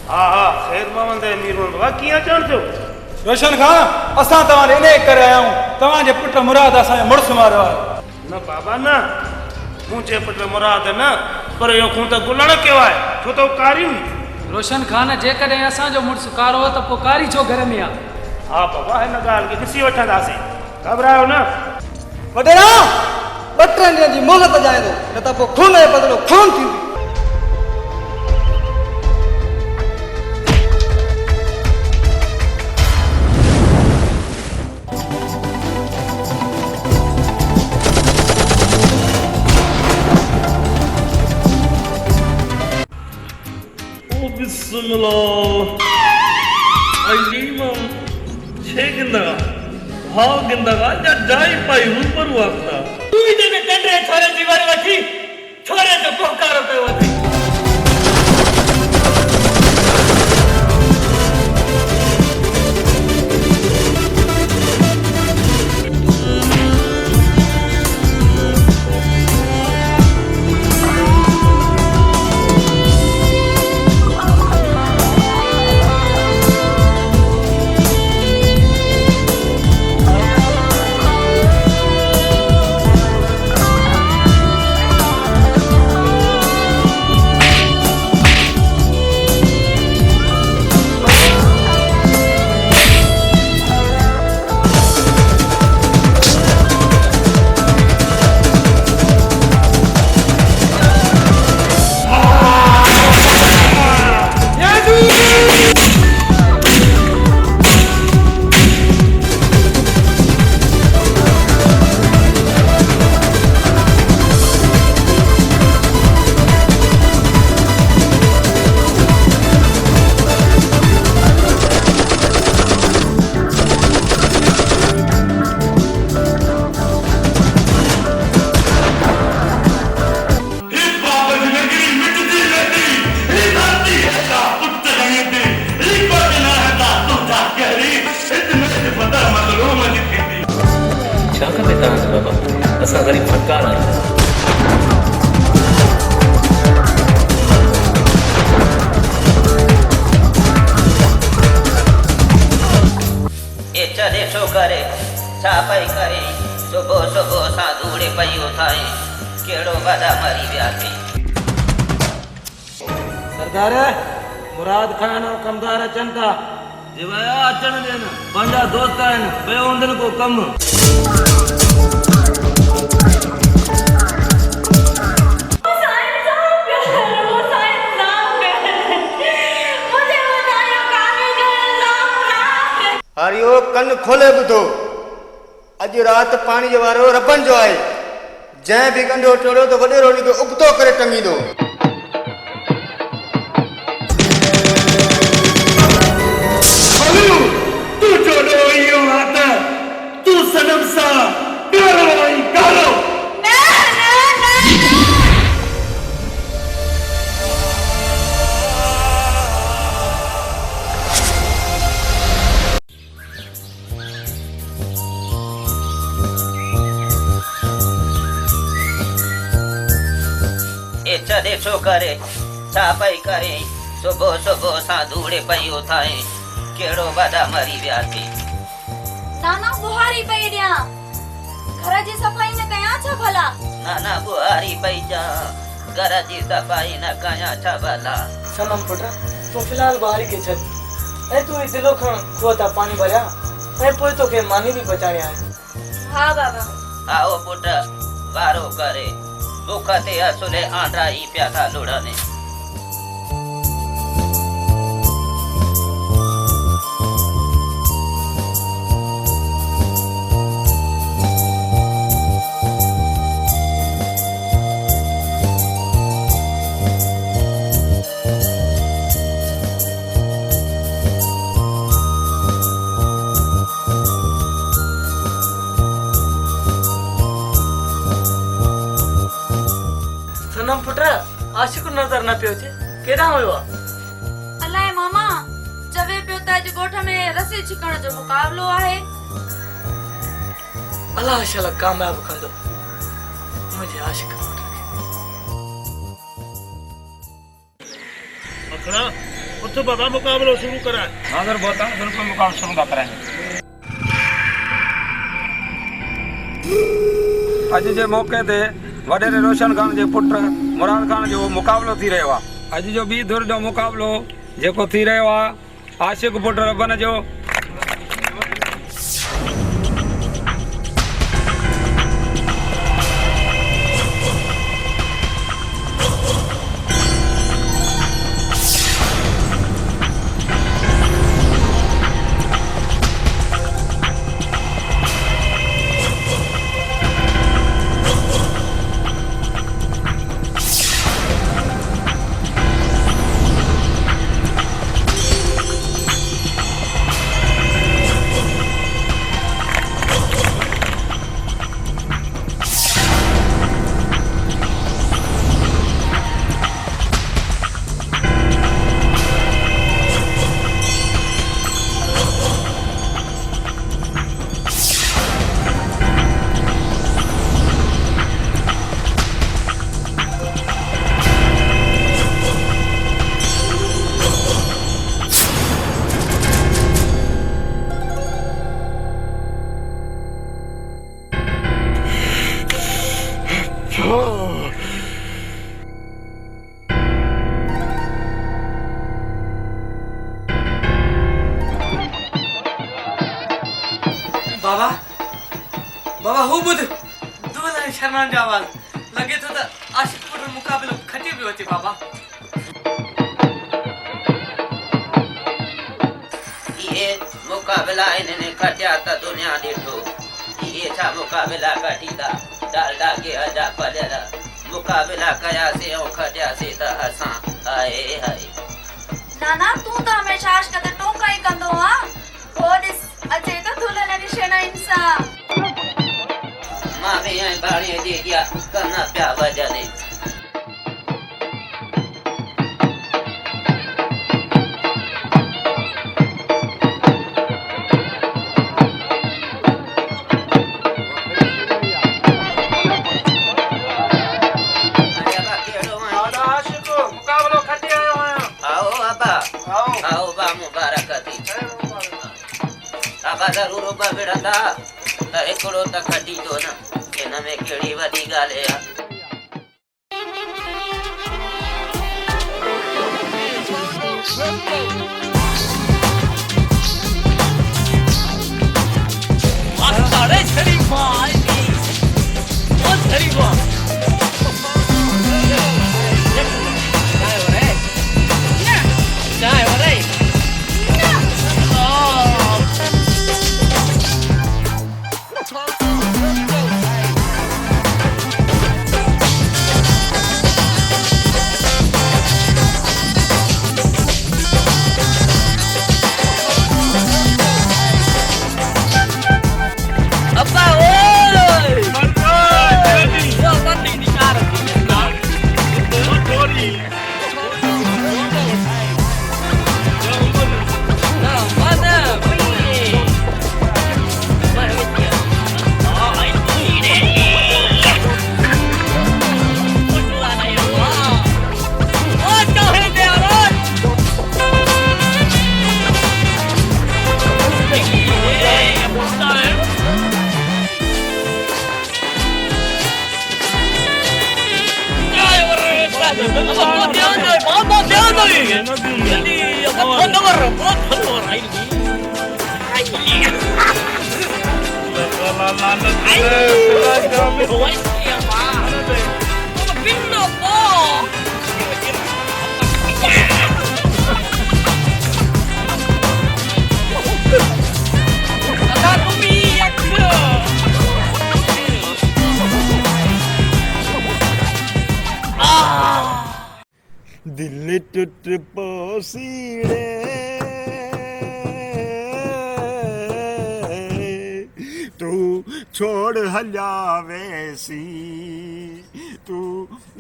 हाँ हाँ ख़ैर मावंदे मीरवन बाबा किया चढ़ जो रोशन खां असां तव्हां ॾे इने करे आया आहियूं तव्हांजे पुट मुराद असांजो मुड़ुसु मारियो आहे न बाबा न मुंहिंजे पुट मुराद न पर इहो खून त गुलण कयो आहे छो त कारी रोशन खान जेकॾहिं असांजो मुड़ुसु कारो हो त पोइ कारी छो घर में आहे हा बाबा हिन ॻाल्हि खे ॾिसी वठंदासीं घबरायो न वॾेरा 2-3 ॾींहंनि जी मोहलत ॾियां थो न त पोइ खून जो बदिलो खून थींदी Bismillah. Aylima. Çekindaga. Hagindaga ya jai pai ruparu akta. Tu ide me tendre chore jivar vathi. Chore to kokaro pe vathi. असां गरीब फटकार आहियूं ए चले छो करे छा पई करे सुबुह सुबुह सां धूड़े पई उथाई कहिड़ो वॾा मरी विया थी सरदार मुराद खान ऐं कमदार अचनि था जिवाया अचण ॾियनि पंहिंजा दोस्त आहिनि पियो हूंदनि को कमु हरियो कन खोले ॿुधो अॼु राति पाणी जो वारो रबनि जो आहे जंहिं बि कंडो टोड़ियो त वॾे रोली खे उबतो करे टंगींदो तू चोड़ो इहो हाथ तू सनम सा कारो आई कारो चले छो करे छा पई करे सुबुह सुबुह सां धूड़े पई उथाई कहिड़ो वॾा मरी विया थी नाना बुहारी पई ॾियां घर जी सफ़ाई न कयां छा भला नाना बुहारी पई जा घर जी सफ़ाई न कयां छा भला सनम पुट तू फिलहाल बुहारी खे छॾ ऐं तू ही दिलो खण खूह तां पाणी भरिया ऐं पोइ तोखे मानी बि बचाइणी आहे हा बाबा आओ पुट वारो करे बुख ते असुले आंड्रा ई पिया था लुड़नि सनम पुट आशिक नजर न पियो अचे केॾां वियो आहे अलाए मामा चवे पियो त अॼु ॻोठ में रसी छिकण जो मुक़ाबलो आहे अलाह शाला कामयाब कंदो मुंहिंजे आशिक पुट अखड़ा उठ बाबा मुकाबलो शुरू कराए हाज़िर बोता बिल्कुल मुकाबला शुरू था कराएं अॼु जे मौक़े ते वॾेरे रोशन खान जे पुट मुराद खान जो मुक़ाबिलो थी रहियो आहे अॼु जो ॿी धुर जो मुक़ाबिलो जेको थी रहियो आहे आशिक़ पुट रबन जो बाबा बाबा हू ॿुध दुलाणी शर्मान जो आवाज़ लॻे थो त आशिक़ पुट मुक़ाबिलो खटी पियो अचे बाबा ये मुकाबला इन्हें खटिया त दुनिया ॾिठो ये छा मुकाबला कटींदा डालडा के अजा पलियल मुकाबला कयासीं ऐं खटियासीं त असां हाय हाय नाना तूं त हमेशह आशिक़ ते टोका ई कंदो आ हो ॾिस अचे त दुल्हन जी शनाइन सां मां बि ऐं बाणीअ जे अॻियां कन पिया वॼनि ज़रूर विढ़ंदा त हिकिड़ो त खटी थो न हिन में कहिड़ी वॾी ॻाल्हि आहे दिल टूट पोसीड़े तू छोड़ हलिया वेसी तू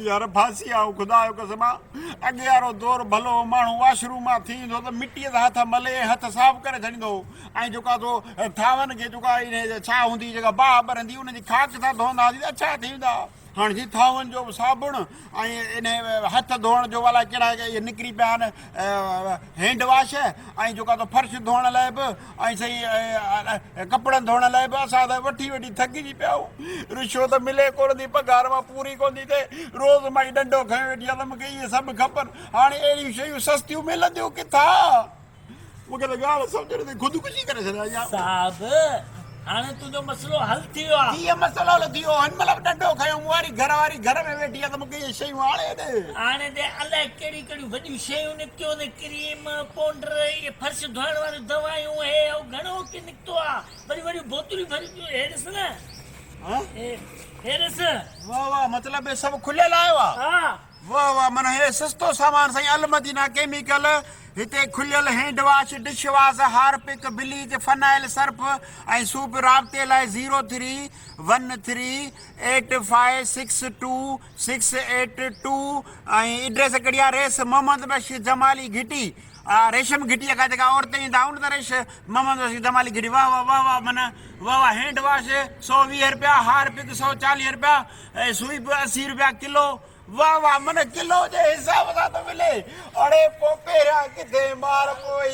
यार फांसी आऊं खुदा जो कसम अॻे वारो दौर भलो माण्हू वाशरूम मां थींदो त मिटीअ सां हथ मले हथ साफ़ करे छॾींदो ऐं जेका तो थांवनि खे जेका छा हूंदी जेका बाहि ॿरंदी उनजी खाक सां धोईंदा हुआसीं अच्छा थींदा हाणे जी थांवनि जो साबुण ऐं इन हथ धोअण जो वाला कहिड़ा इहे निकिरी पिया आहिनि हैंड वॉश ऐं जेको आहे फर्श धोअण लाइ बि ऐं सही कपिड़नि धोअण लाइ बि असां त वठी वठी थकिजी पिया आहियूं रिश्वत मिले कोन थी पघार मां पूरी कोन थी थिए रोज़ मां डंडो खयो वेठी आहे त मूंखे इहे सभु खपनि हाणे अहिड़ियूं शयूं सस्तियूं मिलंदियूं किथां मूंखे त ॻाल्हि सम्झ नथी ख़ुदकुशी करे छॾिया साहब हाणे तुंहिंजो मसइलो हल थी वियो आहे कीअं मसइलो हल थी वियो हिन महिल डंडो खयो मूं वारी घर में वेठी आहे त मूंखे इहे शयूं हाणे ॾे हाणे ते अलाए कहिड़ी कहिड़ियूं वॾियूं शयूं निकितियूं आहिनि क्रीम पाउडर इहे फर्श धोइण वारियूं दवायूं हे घणो की निकितो आहे वरी वॾियूं बोतलूं भरी पियूं हे ॾिस न हे ॾिस वाह वाह मतिलबु हे सभु खुलियल आयो आहे हा वाह वाह माना हे सस्तो सामान साईं अलमदीना केमिकल हिते खुलियल hand wash dish wash Harpic bleach phenyl Surf ऐं सूप राब्ते लाइ 03138562 ऐं एड्रेस कहिड़ी आहे रेस मोहम्मद बशीर जमाली घिटी रेशम घिटी का जेका औरतें ईंदा आहिनि त रेश मोहम्मद बशीर जमाली घिटी वाह वाह वाह वाह माना वाह वाह हैंड वॉश 120 रुपया हार्पिक 140 रुपया ऐं सूप 80 रुपया किलो वाह वाह मन किलो जे हिसाब सां थो मिले अड़े पोइ पहिरियां किथे मार पोइ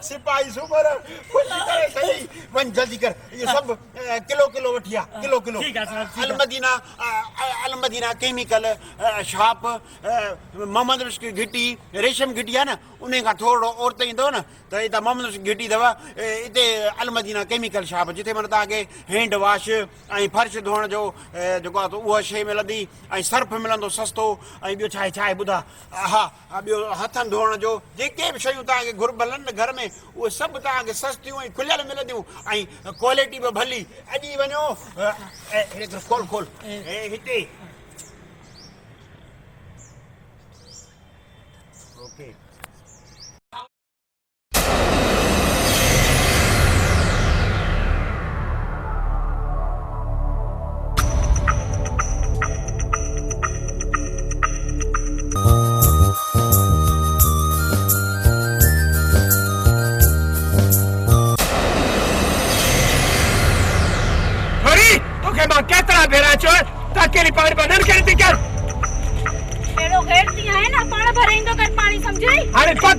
सिपाही सुबर खुशी करे सही वञ जल्दी कर इहे सभु किलो किलो वठी आ kilo kilo Almadina chemical shop Mohammad Bashir घिटी रेशम घिटी आहे न उन खां थोरो औरत ईंदो न त हितां मोहम्मद बशीर घिटी अथव हिते अलमदीना केमिकल शॉप जिते माना तव्हांखे हैंड वॉश ऐं फर्श धोअण जो जेको आहे उहा शइ मिलंदी ऐं सर्फ मिलंदो सस्तो ऐं ॿियो छा आहे ॿुधा हा ॿियो हथनि धोअण जो जेके बि शयूं तव्हांखे घुरबलनि घर में उहे सभु तव्हांखे सस्तियूं ऐं खुलियल मिलंदियूं ऐं क्वालिटी बि भली अॼु ई वञो खोल खोल हिते ओके केतिरा भेरा चो त केरी पाणी बदल करे थी कर एड़ो घेरती है ना पाण भरेंदो कर पानी समझई हाणे पत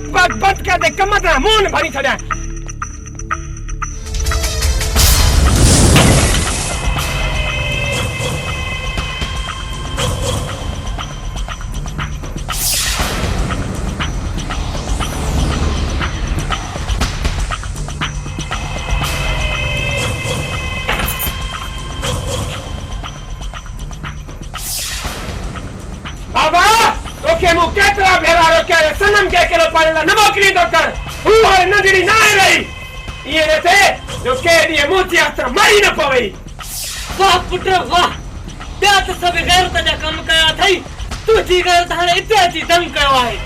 कर दे कम त मुंह न भरी छड्या केतिरा भेरा रोकिया सनम के किलो पाणी लाइ न मोकिली थो कर हू हाणे नंढड़ी न आहे रही ईअं न थिए जो के ॾींहं मूं जे हथ मरी न पवई वाह पुट वाह ॿिया त सभु गैरत जा कम कया अथई तुंहिंजी गैरत हाणे हिते अची दम कयो आहे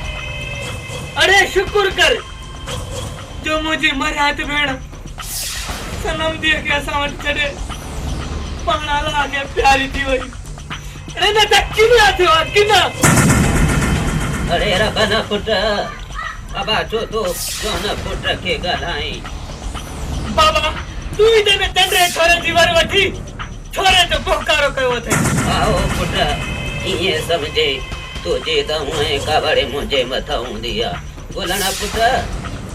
अरे शुकुर कर जो मुंहिंजी मरियात भेण सनम धीअ खे असां वटि छॾे पाण अलाह खे प्यारी थी वई अरे न त किना थियो आहे किना अरे रब न पुट बाबा जो तो जो न पुट के ॻाल्हाई बाबा तू ही दे में तंडे छोरे जी वर वठी छोरे तो पोकारो कयो अथई आओ पुट इहे समझे तुझे त हुए कावड़े मुंहिंजे मथां हूंदी आहे ॻोल्हण पुट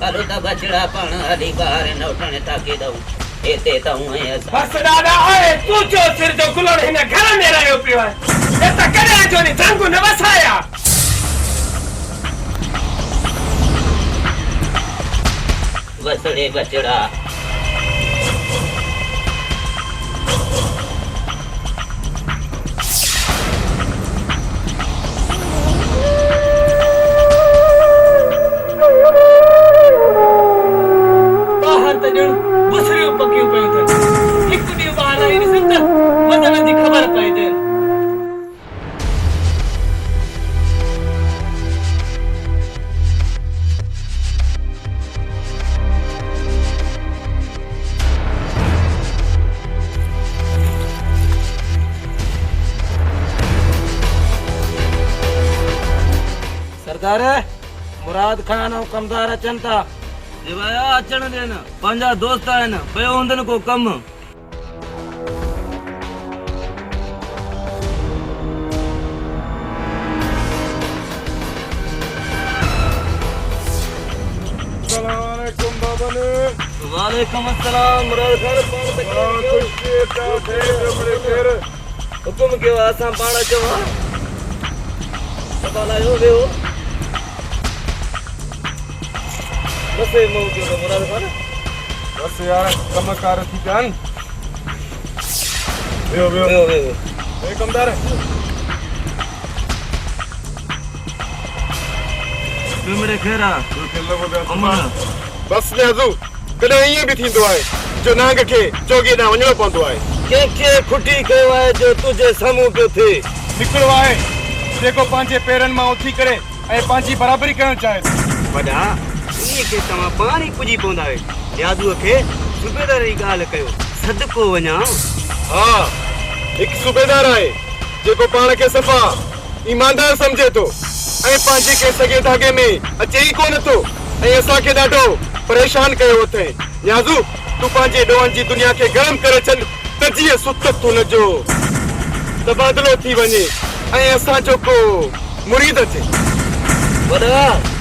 हलो त बचड़ा पाण हली ॿाहिरि न उठण ताकी दऊं हिते त हुए बस दादा ओए तू जो सिर जो गुलड़ हिन घर में रहियो पियो आहे हे त कॾहिं जो नी झंगू न वसाया वसड़े बचड़ा बाहर त ॼण बुसरियूं पकियूं पयूं अथनि हिकु ॾींहुं ॿाहिरि आई ॾिसनि त वज़न जी ख़बर पए थे सरदार मुराद खान ऐं कमदार अचनि था देवाया अचण ॾियन पंहिंजा दोस्त आहिनि पियो हूंदनि को कमु वालेकुम बाबा ने वालेकुम अस्सलाम मुराद खान पाण हुकुम कयो असां पाण चवां सवाल आयो वियो बस मो कयो मुराद खान बस यार कमकार थी जान वियो ए कमदार मेरे खेरा बस न्याज़ू कॾहिं ईअं बि थींदो आहे जो नांग खे चौगी ॾांहुं वञिणो पवंदो आहे कंहिंखे खुटी कयो आहे जो तुंहिंजे साम्हूं पियो थिए हिकिड़ो आहे जेको पंहिंजे पेरनि मां उथी करे ऐं पंहिंजी बराबरी करणु चाहे थो वॾा इन्हीअ खे तव्हां पाण ई पुॼी पवंदा आहियो यादूअ खे सूबेदार जी ॻाल्हि कयो सदको वञा हा हिकु सूबेदार आहे जेको पाण खे सफ़ा ईमानदार सम्झे थो ऐं पंहिंजे के सॻे धागे में अचे ई कोन थो ऐं असांखे ॾाढो परेशान कयो अथई न्याज़ू तूं पंहिंजे ॾोहनि जी दुनिया खे गरम करे छॾ त जीअं सुत हुनजो तबादलो थी वञे ऐं असांजो को मुरीद अचे वॾा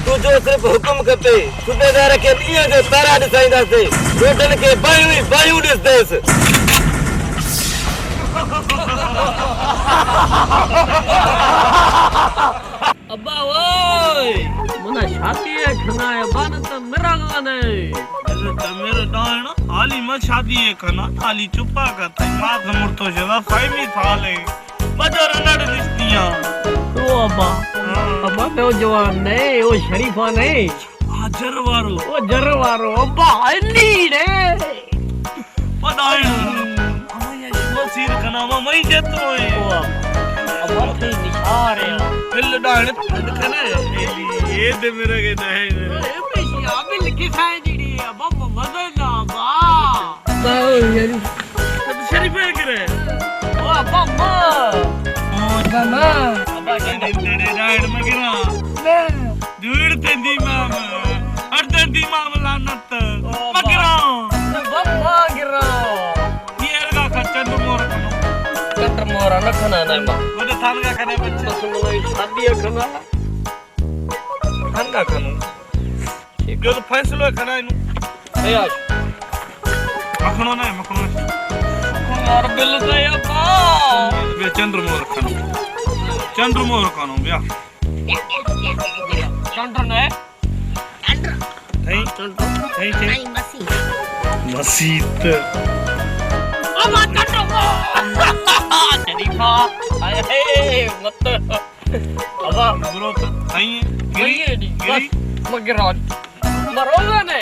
तुंहिंजो सिर्फ़ु हुकुम खपे सूबेदार खे ॾींहं जो तारा ॾिसाईंदासीं रोटनि खे बायूं ई बायूं ॾिसंदसि अब्बा ओए मना शादी है खाना है बान तो मेरा गाना है अरे तो मेरे डाण हाली मैं शादी है खाना हाली चुप्पा करता मां खमर तो जदा फाइमी थाले बजर नड दिसतियां ओ अब्बा तो जवान नहीं वो शरीफा नहीं हाजर वारो वो जरवारो अब्बा इन्नी ने पदायण हमाया मसीर खाना मई जेतो है अब्बा थे निशार है बिल डाण खाना ये दे मेरे के नहीं ए पेशिया बिल की खाए दी अब्बा मजे ना बा तो यार शरीफ है करे ओ अब्बा ओ ना अब्बा के तेरे डाण में गिरा दूर तेंदी माम हर तेंदी माम लानत मगरा बम्मा गिरा ये का खच्चन मोर कटर मोरा न खाना ना बा वो थान का खाने बच्चे बस शादी है खाना थान का खाना जो तो फैसलो है खाना इनु ए आज मखनो ना मखनो और बिल का या बा बे चंद्रमोहर खानो ब्या चंद्र ने थई मसीत अब चंद्र शरीफा आए मत अब बुरो तो थई गिरी बस मगराज मरोगा ने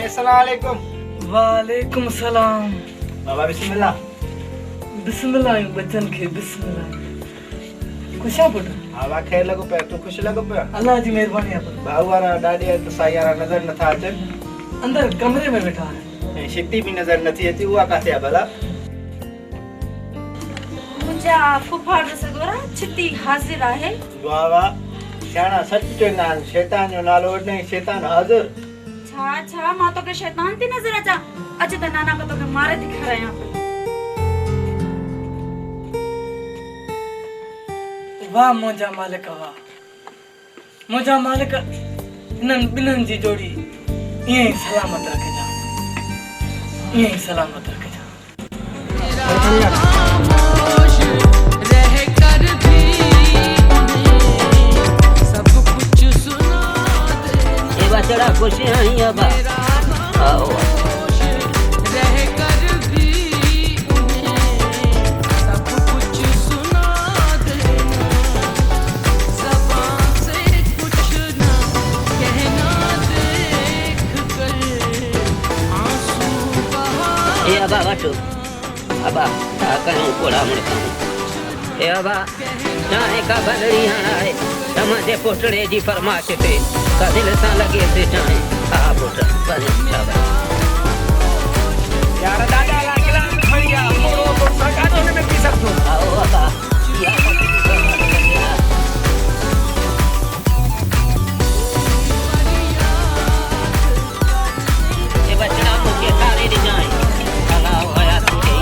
अस्सलाम वालेकुम। वालेकुम सलाम। बाबा बिस्मिल्लाह। बिस्मिल्लाह बच्चन खे बिस्मिल्लाह। खुशा पुट बाबा खैर लगो पे तू खुश लगो पे अल्लाह जी मेहरबानी है पुट। भाऊ वारा डाडी तो सायारा नजर न था अचन अंदर कमरे में बैठा है। शिट्टी भी नजर न थी अची उहा काथे है भला। मुंहिंजा फुफाड़ सगोरा छिती हाज़िर आहे। वाह वाह सियाणा सच चवंदा आहिनि शैतान जो नालो वठंदे शैतान हाज़िर। छा छा मां तोखे शैतान थी नज़र अचां? अच त नाना को तोखे मारे थी खारायां। वाह मुंहिंजा मालिक वाह। मुंहिंजा मालिक इन्हनि ॿिन्हिनि जी जोड़ी ईअं ई सलामत रखिजां, ईअं ई सलामत रखिजां। ये बचड़ा खुशियां ही अब आओ ये अबा वाटो अबा ता कयूं कोड़ा मुड़काऊं ए अबा चाहे का बदली हाना है तमाजे पोटड़े जी फरमाइश ते का दिल सां लगे से चाहे आ पुट बने छावा यार दादा लागला बढ़िया मोरो को सगानो में पी सकतो। आओ अबा या ये बचड़ा मुझे तारे दी जाए अल्लाह होया तुझे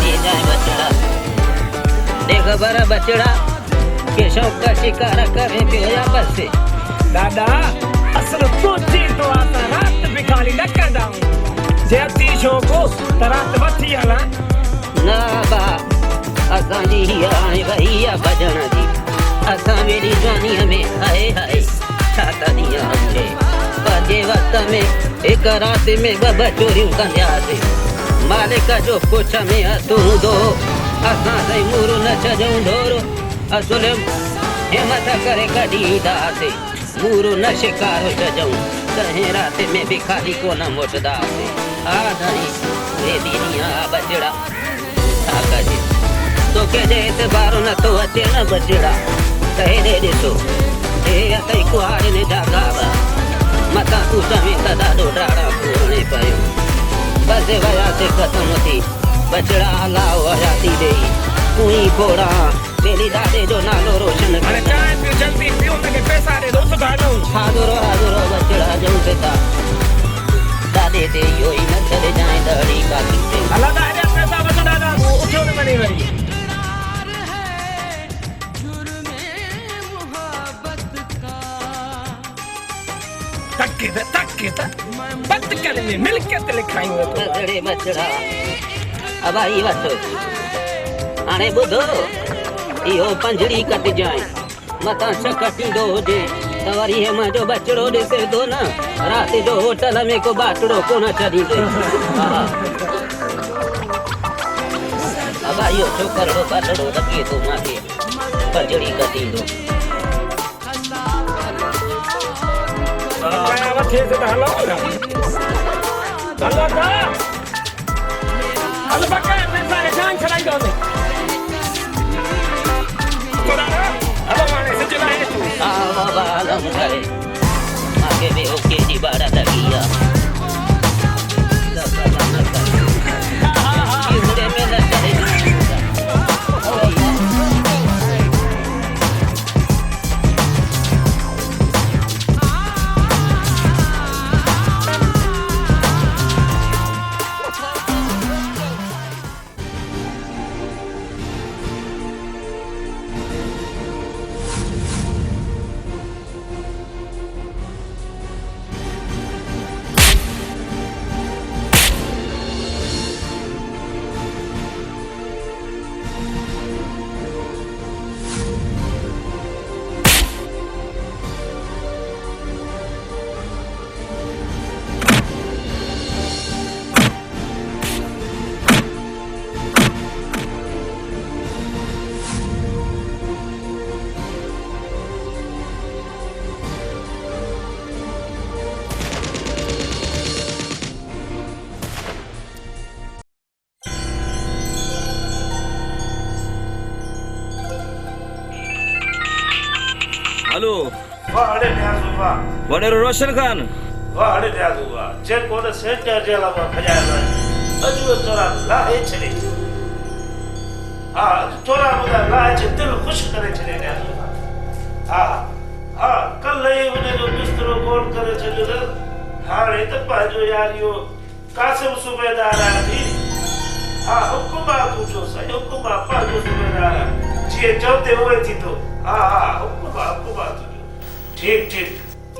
ये जाए बचड़ा देख बड़ा बचड़ा के शौक का शिकार करे पियो या बस से दादा असल तो जी तो आता रात बिखाली न कर दाऊं जे अती शोको तरात वठी हला ना बा असां जी आए भैया भजन दी असां मेरी जवानी में हाय हाय छाता दिया हमने बाजे वक्त में एक रात में बब चोरियों कंदियासे मालिक जो पुछ में तू दो असां सही मूरू न छजऊं ढोरो असुल हिम्मत करे कढी दासे मूरू न शिकारो छजऊं कहीं रात में भी खाली को न मोटदासे आ नहीं रे दीनिया बचड़ा छा कजे तो के जे एतबारो न तो अचे न बचड़ा कहे दे ॾिसो हे अतई कुहाड़ ने जागावा मता तू चवे त ॾाढो ॾाढा पूरणे पयो बस वया से ख़त्म थी बचड़ा हलाओ हयाती ॾेई तूं घोड़ा मेरी दादे जो नालो रोशन अरे चाय पियो जल्दी पियो तके पैसा दे दो सुधारो हाज़ुरो बचड़ा जऊं पिता दादे ते यो ही न छॾे जाए दड़ी काकी ते अल्लाह दादा पैसा वठो दादा उठो न मनी वरी तक्के बंद कर ले मिलकत लिखाइयो तो अरे बचड़ा अब आई वठो हाणे ॿुधो इहो पंजड़ी कट जाए मथां छकटी दो हुजे त वरी हे मुंहिंजो बचड़ो ॾिसे थो न राति जो होटल में को बाटड़ो कोन छॾींदे अब इहो छोकरो बाटड़ो लॻे थो मूंखे पंजड़ी कटींदो वठे से त हलो हलो ता हलो बका पैसा रे जान छड़ाई दो ने तोरा हलो माने से चला है तू बाबा आलम करे आगे भी ओके जी बाड़ा लगिया वॾेरो रोशन खान वाह अड़े ॾियादू वाह जेको न सेंटर जे अलावा खजाए अॼु तोरा लाहे छॾे हा तोरा मुंहिंजा लाहे छॾे दिलि ख़ुशि करे छॾे ॾियादू हा हा कल्ह ई हुनजो बिस्तरो गोल करे छॾियो त हाणे त पंहिंजो यार इहो कासिम सूबेदार आहे नी हा हुकुम आहे तुंहिंजो साईं हुकुम आहे पंहिंजो सूबेदार आहे जीअं चवंदे उहे थींदो हा हा हुकुम आहे तुंहिंजो ठीकु ठीकु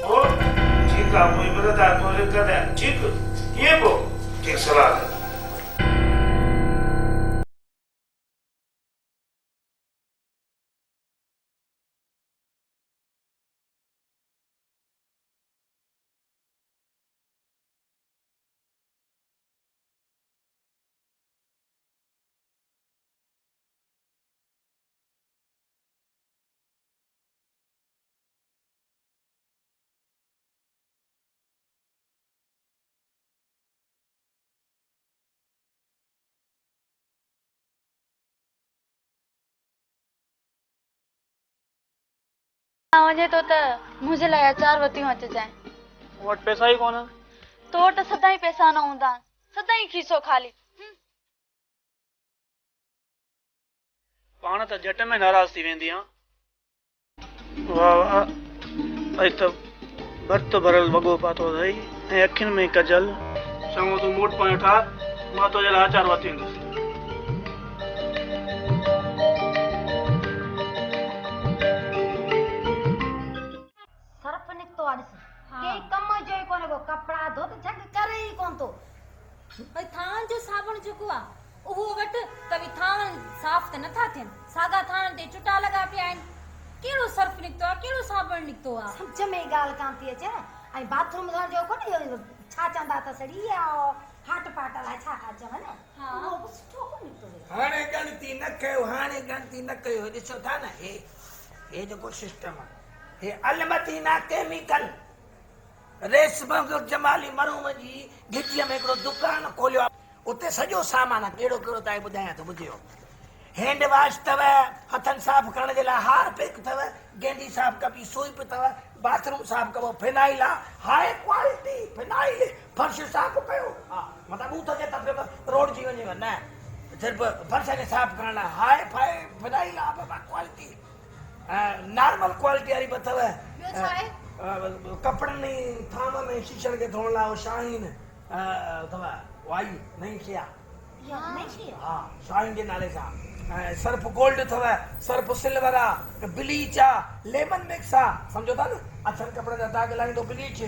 ओ ठीकु आहे मुंहिंजी मदद कोन्हे कॾहिं ठीकु कीअं पोइ ठीकु सलाह वञे तो त मुंहिंजे लाइ अचार वतियूं अचिजांइ वटि पैसा ई कोन तो वटि सदाईं पैसा न हूंदा सदाईं खीसो ख़ाली पाण त झट में नाराज़ थी वेंदी आं वाह वाह अॼु त भर्त भरियल वॻो पातो अथई ऐं अखियुनि में कजल चङो तूं मूड पाण ठाह मां तुंहिंजे लाइ अचार वठी ईंदुसि सर्फ निकतो आ ॾिस के कम जो ई कोने को कपड़ा धो त झग करे ई कोन तो भई थान जो साबुण जेको आ उहो वट त थान साफ़ त नथा थियन सागा थान ते चुटा लगा पिया आहिनि केड़ो सर्फ निकतो आ केड़ो साबुण निकतो आ समझ में गाल कान थी अचे ऐं बाथरूम धोण जो कोने छा चंदा त सड़ी आ हाट पाट ला छा का चवन हां उहो सुठो को निकतो हाणे गणती न कयो हाणे गणती न कयो ॾिसो था न हे जेको सिस्टम आहे हे अलमती ना केमिकल रेशम जमाली मरूम जी गिटीअ में हिकिड़ो दुकान खोलियो उते सॼो सामान कहिड़ो कहिड़ो तव्हांखे ॿुधायां थो ॿुधियो हैंड वॉश अथव हथनि साफ़ करण जे लाइ हारपिक अथव गेंडी साफ़ कबी सूप अथव बाथरूम साफ़ कबो फिनाइल आहे हाई क्वालिटी फिनाइल फर्श साफ़ कयो हा मतिलबु हू थो चए त रोड जी वञेव न सिर्फ़ु फर्श खे साफ़ करण लाइ हाई फाई फिनाइल आहे बाबा क्वालिटी नॉर्मल क्वालिटी वारी बि अथव कपिड़नि में थाम में शीशनि खे धोअण लाइ शाहीन अथव वाई नई शइ आहे हा शाहीन जे नाले सां सर्फ गोल्ड अथव सर्फ सिल्वर आहे ब्लीच आहे लेमन मिक्स आहे सम्झो था न अछनि कपिड़े जा दाग लाहींदो bleach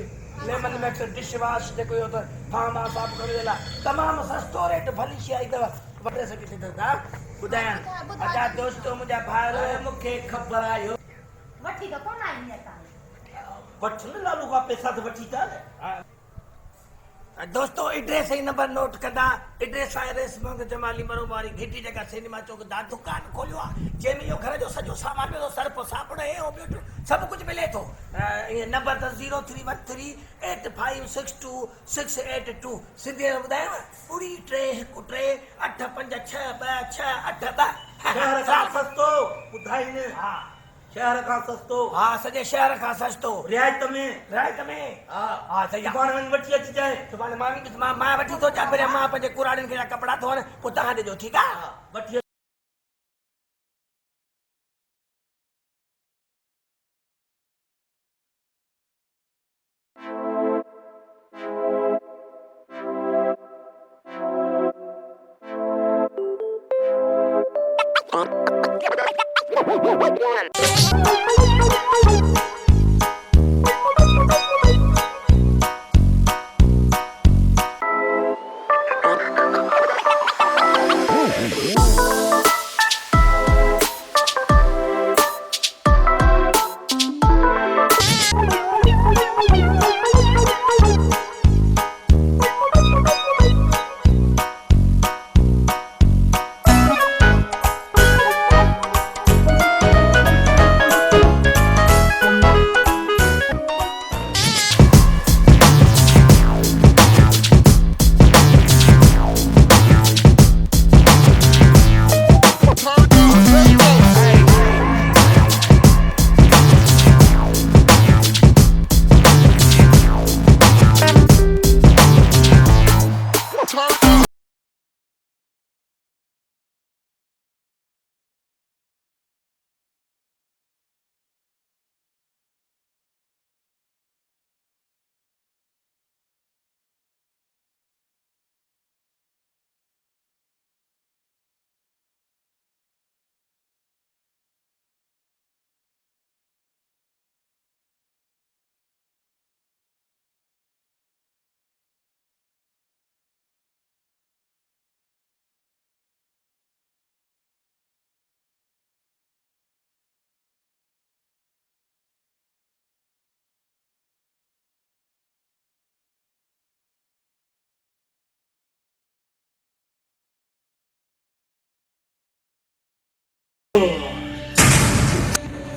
lemon mix dish wash जेको इहो अथव थाम आहे साफ़ करण जे लाइ तमामु सस्तो रेट भली शइ आई अथव वॾे सघे थी दादा ॿुधायां अदा दोस्तो मुंहिंजा भाउर मूंखे ख़बर आयो वठी त कोन आई असां वठ न लालू खां पैसा त वठी था दोस्तो एड्रेस ही नंबर नोट कंदा एड्रेस आहे रेशम जमाली मरूम वारी घिटी जगह सिनेमा चौक दा दुकान खोलियो आहे जंहिंमें इहो घर जो सॼो सामान मिलो सर्फ साबुण हे ॿियो सभु कुझु मिले थो इहे नंबर त 03138562 सिंधी में ॿुधायांव ॿुड़ी 313156262 शहर खां सस्तो ॿुधाईनि हा शहर खां सस्तो हा सॼे शहर खां सस्तो रियायत में हा हा सही सुभाणे वञी वठी अचिजांइ सुभाणे मां वठी थो अचां पहिरियों मां पंहिंजे कुराड़ियुनि खे कपिड़ा धोअण पोइ तव्हां ॾिजो ठीकु आहे वठी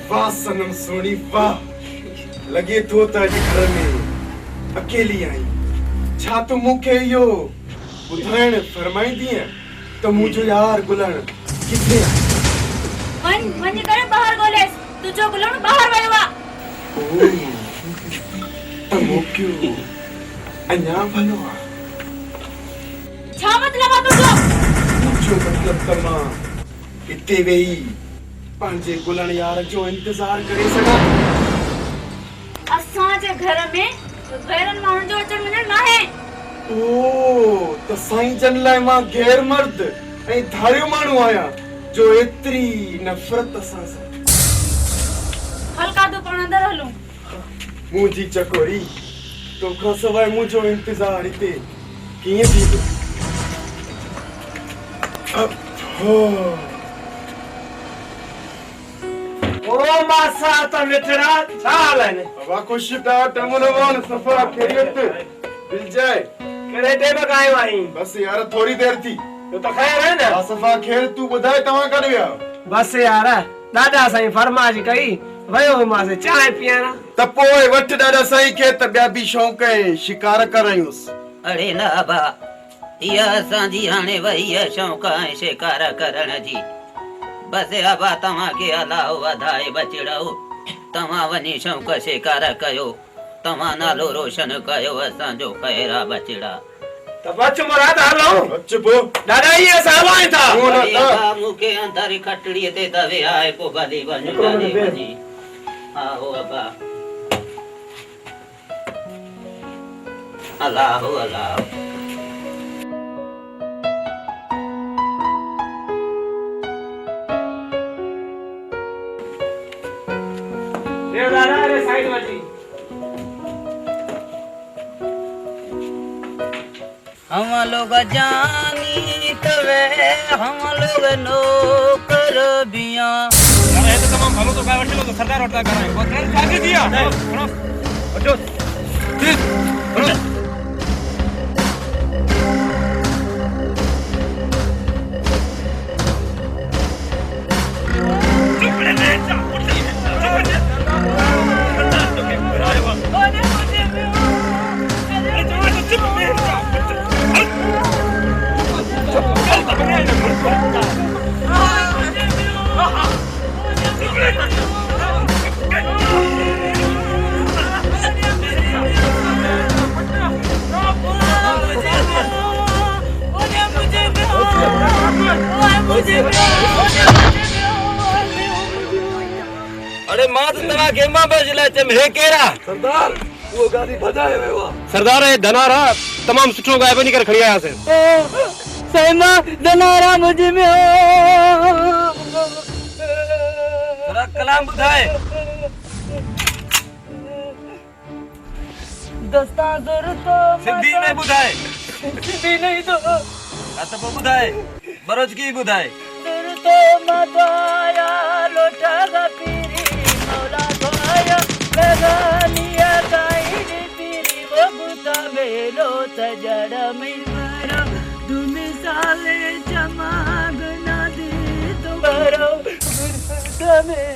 वाह सनम सोनी वाह, लगे तो अज घर में अकेली आई। छा तू मूंखे इहो ॿुधाइण फरमाईंदी त मुंहिंजो यार गुलण किथे आहे? वञ करे ॿाहिरि ॻोल्हेसि, तुंहिंजो गुलण ॿाहिरि वियो आहे। त मूंखे अञा भलो आहे। छा मतिलबु आहे तुंहिंजो? मुंहिंजो मतिलबु त मां हिते वेही पंहिंजे गुलण यार जो इंतज़ार करे सघां। असांजे घर में गैरनि माण्हुनि जो अचण वञण न आहे। ओ त साईं जन लाइ मां गैर मर्द ऐं धारियो माण्हू आहियां जो एतिरी नफ़रत सां हल्का तूं पाण अंदरि हलूं। मुंहिंजी चकोरी तोखां सवाइ मुंहिंजो इंतज़ार हिते कीअं थींदो? ओ मासा त मिठड़ा छा हाल आहिनि? बाबा ख़ुश ठाट अमन अमान सफ़ा ख़ैरियत दिल जाए। कहिड़े टेम खां आयो आहीं? बस यार थोरी देर थी। तो त ख़ैर आहे न? सफ़ा ख़ैर तूं ॿुधाए तव्हां काॾे विया? बस यार ॾाढा साईं फरमाइश कई वयो हुमांसि चांहि पीअण। त पोइ वठ ॾाढा साईं खे त ॿिया बि शौक़ ऐं शिकार करायूंसि। अड़े न बा, इहा असांजी हाणे वई आहे शौक़ ऐं शिकार करण जी। बस अबा तव्हांखे अलाह वधाए बचिड़ो, तव्हां वञी शौक़ शिकार कयो, तव्हां नालो रोशन कयो, असांजो ख़ैर आहे बचिड़ा। त बच मुराद हलो। बच पो दादा ये सावाई था। मूंखे अंदरि खटड़ीअ ते दवे आहे पोइ भली वञो भली वञी। आहो अबा अलाह अलाह। ये दादा रे साइड वठी। हम लोग जानी तवे हम लोग नौकर बिया। अरे तो तमाम भलो तो काय वठलो तो सरदार वठता कराय वो ट्रेन आगे दिया सुनो वठो ठीक सुनो चुपड़े में जा उठी अरे मां तो तवा गेमा बजले ते हे केरा सरदार वो गाड़ी भजाए वियो आहे। सरदार ए धनारा तमाम सुठो गायबनी कर खड़ी आया से। सैमा धनारा मुझे में थोड़ा कलाम बुधाए। दस्ता जोर तो सिद्धि में बुधाए। सिद्धि नहीं तो अतप बुधाए बरोज की बुधाए। जोर तो मदाया लोटा गा पीरी मौला धोया लगानिया गाई पीरी वो बुता मेलो सजड़ में मरा तुम साले जमाग ना दे तुम्हारा में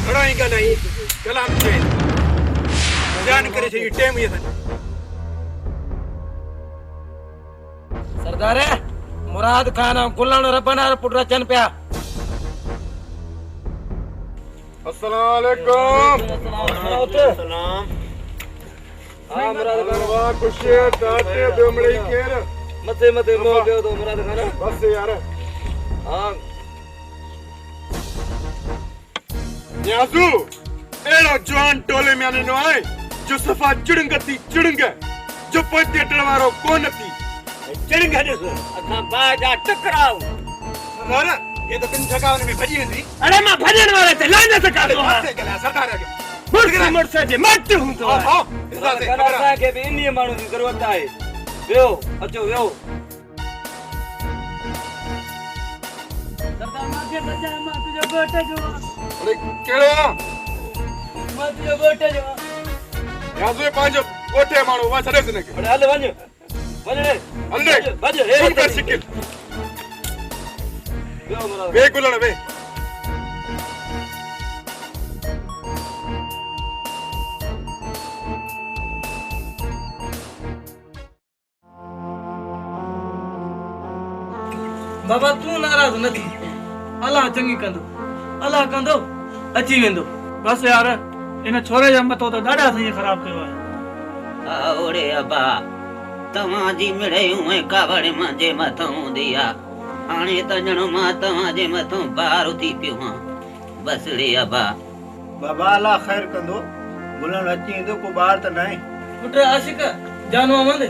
घणा ई नहीं कलाम छे ध्यान करे छे टेम ये सरदार मुराद खान गुलण रबनार पुट रचन पिया। अस्सलाम वालेकुम। सलाम। हां मुराद खान वाह खुशी टाटे दोमड़ी केर मथे मथे मो गयो तो मुराद खान बस यार। हां न्याजू एड़ा जवान टोले में आने नो आए जो सफा चिड़ंगती चिड़ंग जो पोते टलवारो कोन थी चिड़ंग हदस असा बाजा टकराओ। सरदार ये तो दिन जगावन में भजी वेंदी। अरे मां भजन वाला ते लाने से काढो सरदार आगे मुर्से मुर्से जे मत हूं तो हां इजाजत सरदार के भी इन्हीं माण्हू जी जरूरत आहे। वेहो अचो वेहो। सरदार माथे बजा मां तुझे गोटे जो अरे केड़ो मां तुझे गोटे जो न्याजू पांजो गोठे माण्हू वा छड़े ने अरे हल वञ अंदे सुन कर सिकिल वे गुलण वे बाबा तू नाराज न थी अल्लाह चंगी कंदो अल्लाह कंदो अची वेंदो बस यार इन छोरे जा मथो तो ॾाढा सही ख़राब कयो आहे ओड़े अबा तव्हांजी मिड़यूं ऐं कावड़ मुंहिंजे मथां हूंदी आहे हाणे त ॼणो मां तव्हांजे मथां बार थी पियो आहियां बसि रे अबा बाबा अल्लाह ख़ैर कंदो गुलण अची वेंदो को ॿार त न आहे पुट आशिक जानो अमंद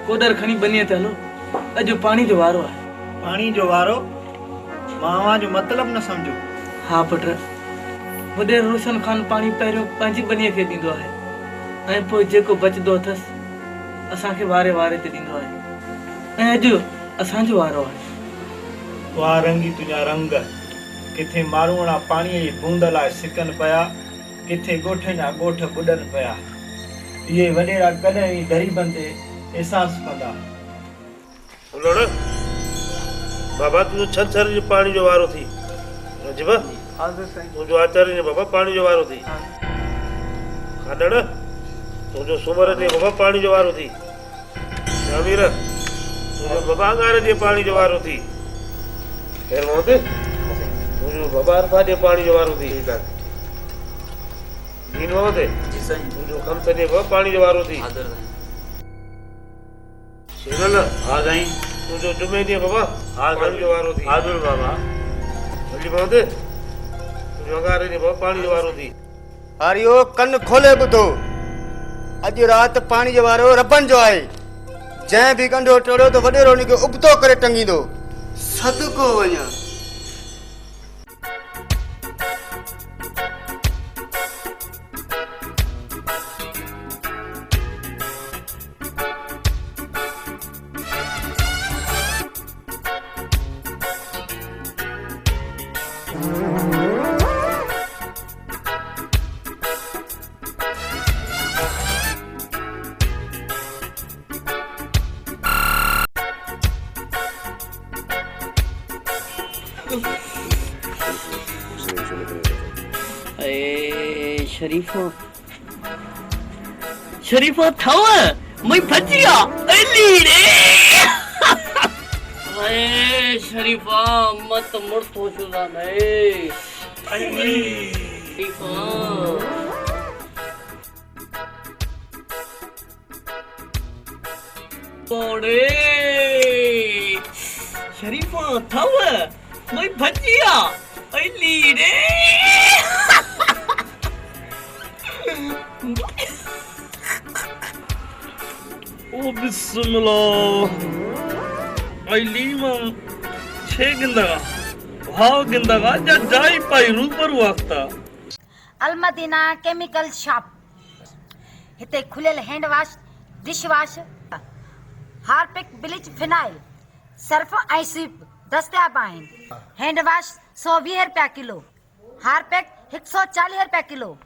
कोडर खणी बनीअ ते हलो अॼु पाणी जो वारो आहे पाणी जो वारो मावा जो मतलब न समझो हा पुट वॾे रोशन खान पाणी पहिरियों पंहिंजी बनीअ खे ॾींदो आहे ऐं पोइ जेको बचंदो अथसि असांखे वारे वारे ते ॾींदो आहे ऐं अॼु असांजो वारो आहे वाह रंगी तुंहिंजा रंग किथे मारूअड़ा पाणीअ जी बूंद लाइ सिकनि पिया किथे ॻोठनि जा ॻोठ ॿुॾनि पिया इहे वॾेरा कॾहिं ई ग़रीबनि ते एहसासु कंदा बोलो बाबा तुझो छर जो पानी जो वारो थी जिबा हाज़िर साईं तुझो आचार्य ने बाबा पानी जो वारो थी खाडड़ तुझो सुमर ने बाबा पानी जो वारो थी अमीर तुझो बाबा अंगार जे पानी जो वारो थी खैर मोते तुझो बाबा अरफा जे पानी जो वारो थी दीन मोते जी साईं तुझो कम सने बाबा पानी जो वारो थी हाज़िर साईं शेरल हां साईं तुझो जुमे ॾींहुं बाबा पाणी जो वारो थी हाज़िर बाबा हली पवंदे तुंहिंजो अंगारे ॾींहुं बाबा पाणी जो वारो थी हारियो कन खोले ॿुधो अॼु राति पाणी जो वारो रबनि जो आहे जंहिं बि कंडो टोड़ियो त वॾेरो उनखे उबतो करे टंगींदो सदको वञा शरीफा थाव मैं भजिया अली रे अरे शरीफा मत मुड़ तो शुदा नहीं अली शरीफा ओड़े शरीफा थाव मैं भजिया अली रे ओ बिस्मिल्लाह अलीमा छे गिंदगा भाव गिंदगा जा जाई पाई रूबरू वक्ता अलमदीना केमिकल शॉप हिते खुलियल hand wash dish wash Harpic bleach phenyl Surf ऐं स्वीप दस्तियाब आहिनि हैंड वॉश 120 रुपया किलो हार्पिक 140 रुपया किलो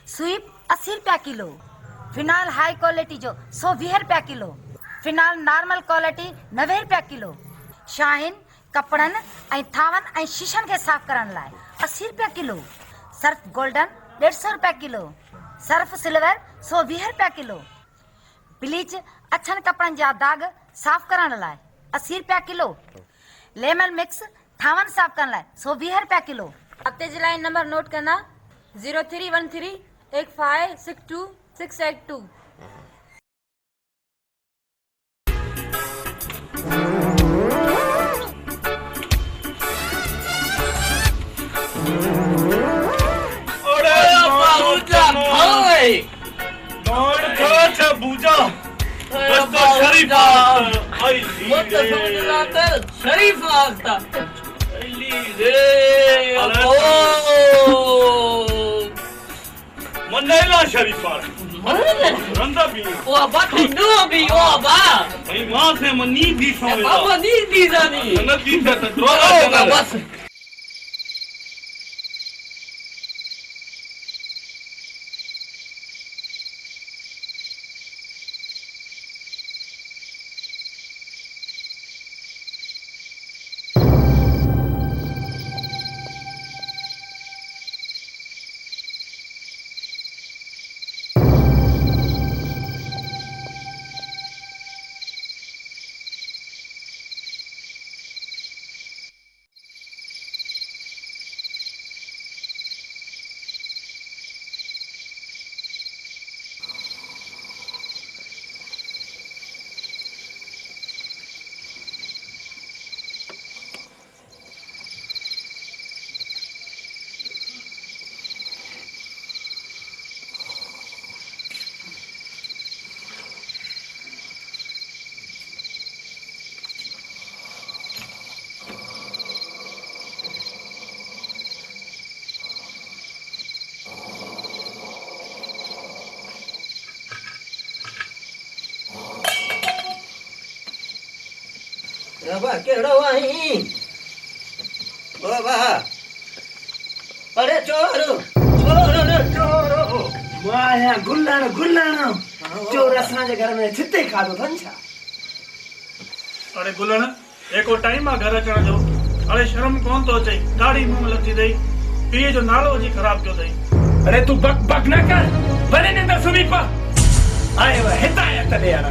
स्वीप 80 रुपया किलो फिनाइल हाई क्वालिटी जो 120 रुपया किलो फिनाइल नॉर्मल क्वालिटी 90 रुपया किलो शाहीन कपड़न ऐं थावन ऐं शीशनि खे साफ़ करण लाइ 80 रुपया किलो सर्फ गोल्डन 150 रुपया किलो सर्फ सिल्वर 120 रुपया किलो ब्लीच अछनि कपड़नि जा दाग साफ़ करण लाइ 80 रुपया किलो लेमन मिक्स थावन साफ़ करण लाइ 120 रुपया किलो हफ्ते जी लाइन नंबर नोट करना 0313 8562 682 ओरे बाबूजा भाई कौन था बूजा बस तो शरीफा आई मत समझना कर शरीफा आता अली रे ओ मन्नेला शरीफा रंदा भी ओ बात नो भी ओ बा भाई मां से मनी दी समझ बाबा नी दी जानी न दी था तो ड्रोगा बस अबा केड़ो आई बाबा अरे चोर माया गुल्लण चोर असांजे घर में छिते खाधो अथनि छा? अरे गुलण एको टाइम आहे घर अचण जो। अरे शर्म कोन तो अचे, ॾाढी मुंहुं लथी अथई, पीउ जो नालो विझी ख़राब कयो अथई। अरे तू बक बक न कर, भले ने अंदर सुम्ही पा। आए वा हिदायत ॾे यार।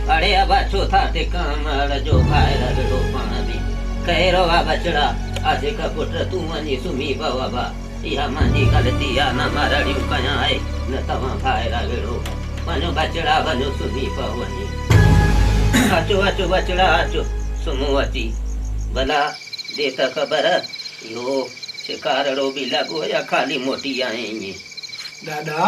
अरे अबा चौथा ते कमर जो खाइर बेड़ो पाण बि कहिड़ो आहे बचड़ा आज का पुट तूं वञी सुम्ही पव बाबा इहा मुंहिंजी ग़लती आहे न मां रड़ियूं कयां आहे न तव्हां खाइर बेड़ो वञो बचड़ा वञो सुम्ही पव वञी अचो अचो बचड़ा अचो सुम्हो अची भला दे त ख़बर इहो शिकारड़ो बि लॻो या ख़ाली मोटी आहे ईअं दादा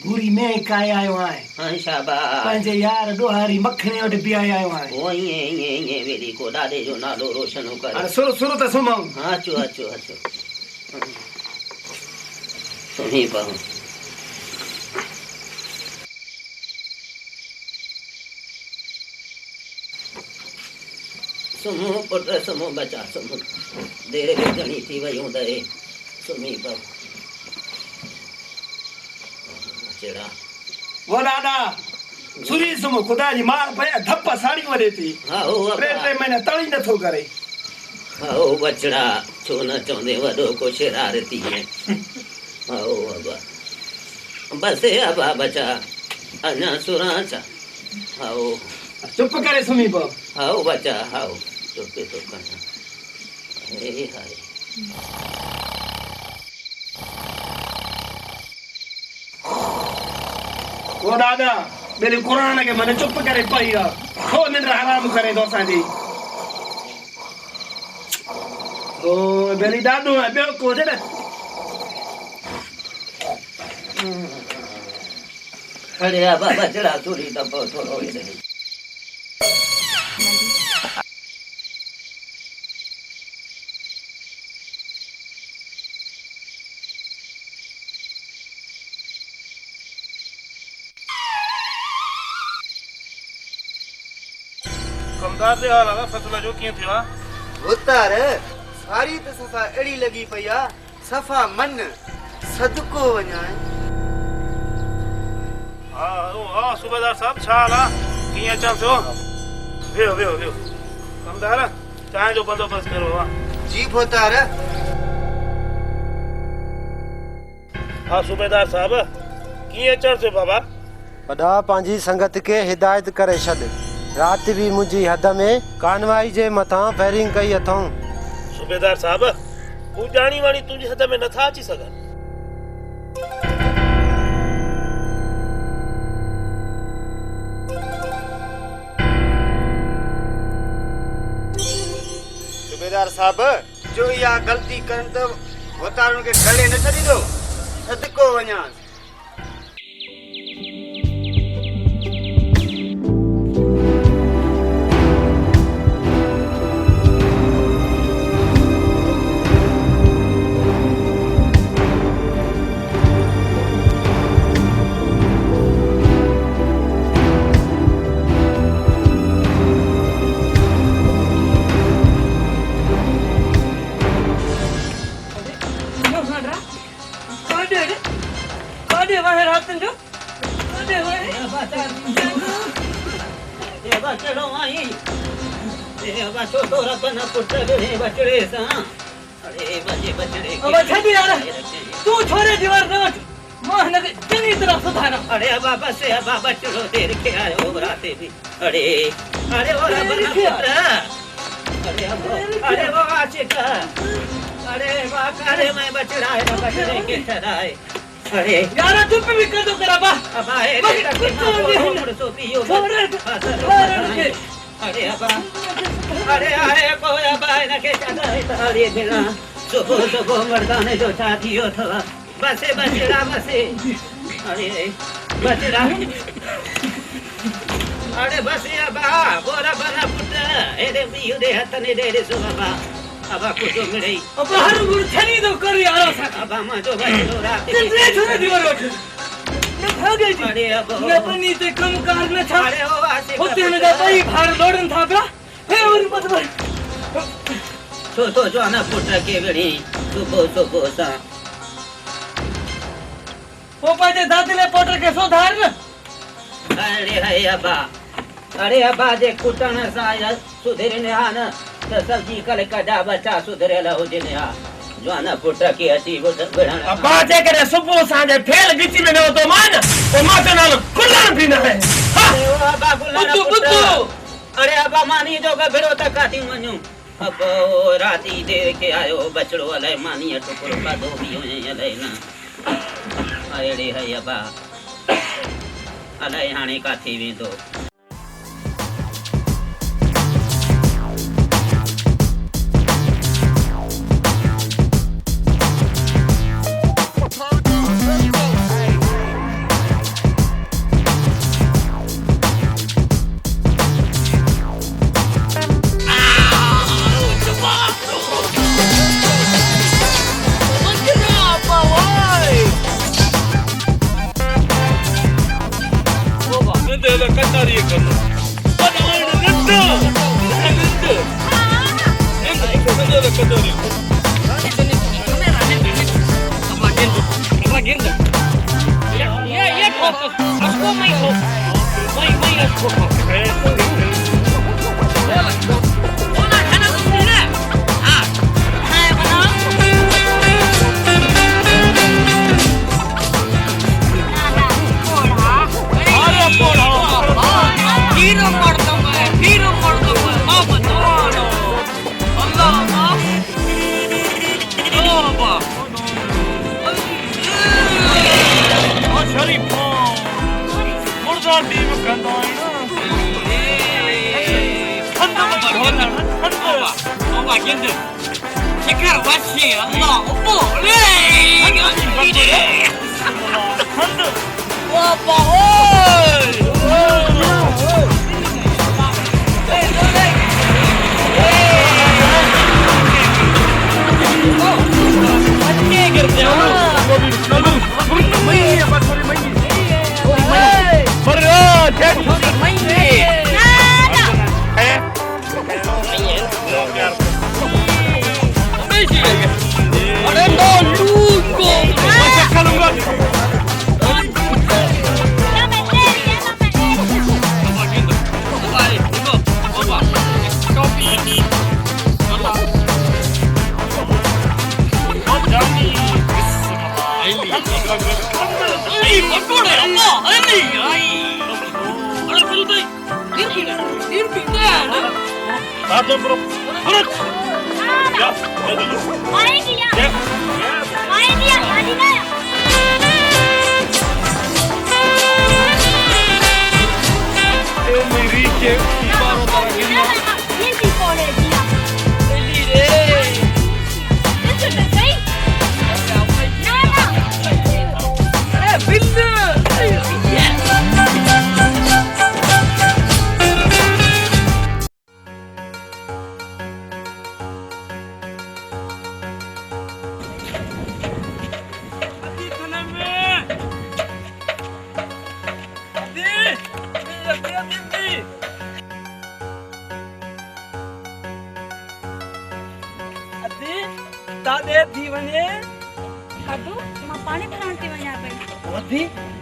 बुरी में काय आयो आहे। हां शाबाश पंहिंजे यार ॾोहारी मखणे वटि बि आयो आहे। ओ ईअं वेली को ॾाॾे जो नालो रोशन करे। अरे सुरो त सुम्हूं। हाँ अचो सुम्ही पऊं। सुम्हो पुट सुम्हो बचा सुम्हो देर भी घणी थी वई हूंदई सुम्ही पऊं। चेड़ा वो दादा सुरी सुम्हो खुदा जी मार पया धप साड़ी वरे थी। हाँ ओ टे महीना तड़ी नथो करे। हाँ बचड़ा छो न चवंदे वॾो को शरारती है। हाँ अबा बस अबा बचा अञा सुरा चा। हाँ चुप करे सुम्ही पओ। हाँ बचा हाँ चुप तो करना। अरे हाय वो दादा मेरे कुरान के मन चुप करे पई आहे खो निंड हराम करे तो असांजी। ओ मेरी दादू है ॿियो को दे न। अरे अबा बचड़ा सुरी दबो थोड़ो इधर कमदार दे हाल आहे फसल जो कीअं थियो आहे? उतार सारी त सफ़ा अहिड़ी लॻी पई आहे सफ़ा मन सदको वञाए। हाँ सूबेदार साहब छा हाल आहे? कीअं अचां थियो? वियो कमदार चांहि जो बंदोबस्तु करो आहे। जी पोतार। हाँ सूबेदार साहब कीअं अचण थियो बाबा? वॾा पंहिंजी संगत खे हिदायत करे छॾ। राति बि मुंहिंजी हद में कानवाई जे मथां फायरिंग कई अथऊं। सूबेदार साहब हू ॼाणी वाणी तुंहिंजी हद में नथा अची सघनि। सूबेदार साहब जो इहा ग़लती करनि त वतारुनि खे गले न छॾींदो सदको वञांसि। तू छोरे दीवार न वठ मां हिन खे चङी तरह सुधारा। अरे अबा बस अबा बचड़ो देर के आयो राते भी। अरे वो रबर ना पुत्र। अरे वो आशिक। अरे वाह करे मैं बचड़ा है ना बचड़े के ठहराए। अरे यार चुप भी कर दो तेरा बा। अब आए रे तक मां सो पियो। अरे अबा अरे आए को अबा न के चढ़ाए तारे बिना सुबह मर्दाने जो छातियो था बसे बचड़ा बसे। अरे बचड़ा अरे बसे अबा बोरा बना पुट एरे बियो दे हतने दे सो बाबा अबा कुछ मिले अब हर गुरु छनी तो कर यार सा अबा मां जो बचड़ो रात ते छोरे दीवार वठ न भागे जी। अरे अब न बनी ते कम कार न था। अरे ओ आसे होते में दा भाई भार लोडन था बा तो जाना पुट के बड़ी सुबह सुबह सा वो पाजे दादीले पोटर के सो धार न अरे अबा जे कुटण सा सुधरे ने हा न त सब्जी कल कदा बचा सुधरे ला हो जे ने हा जाना पुट के अची बढ़ण अबा जे करे सुबह सांजे फेल गिची में न तो मान ओ माते नाल कुल्लण भी न है अरे ओ अबा कुल्लण अरे अबा मानी जो गभरो त काती मनु अब राती दे के आयो बचड़ो अले मानी टुकड़ो का दो भी होए अले ना अरे है अबा अले हाणे का थी वेंदो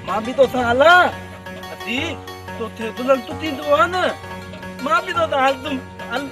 मां भी तो साला अती तो थे दुल्हन तू तीन तो न मां भी तो हाल तुम हल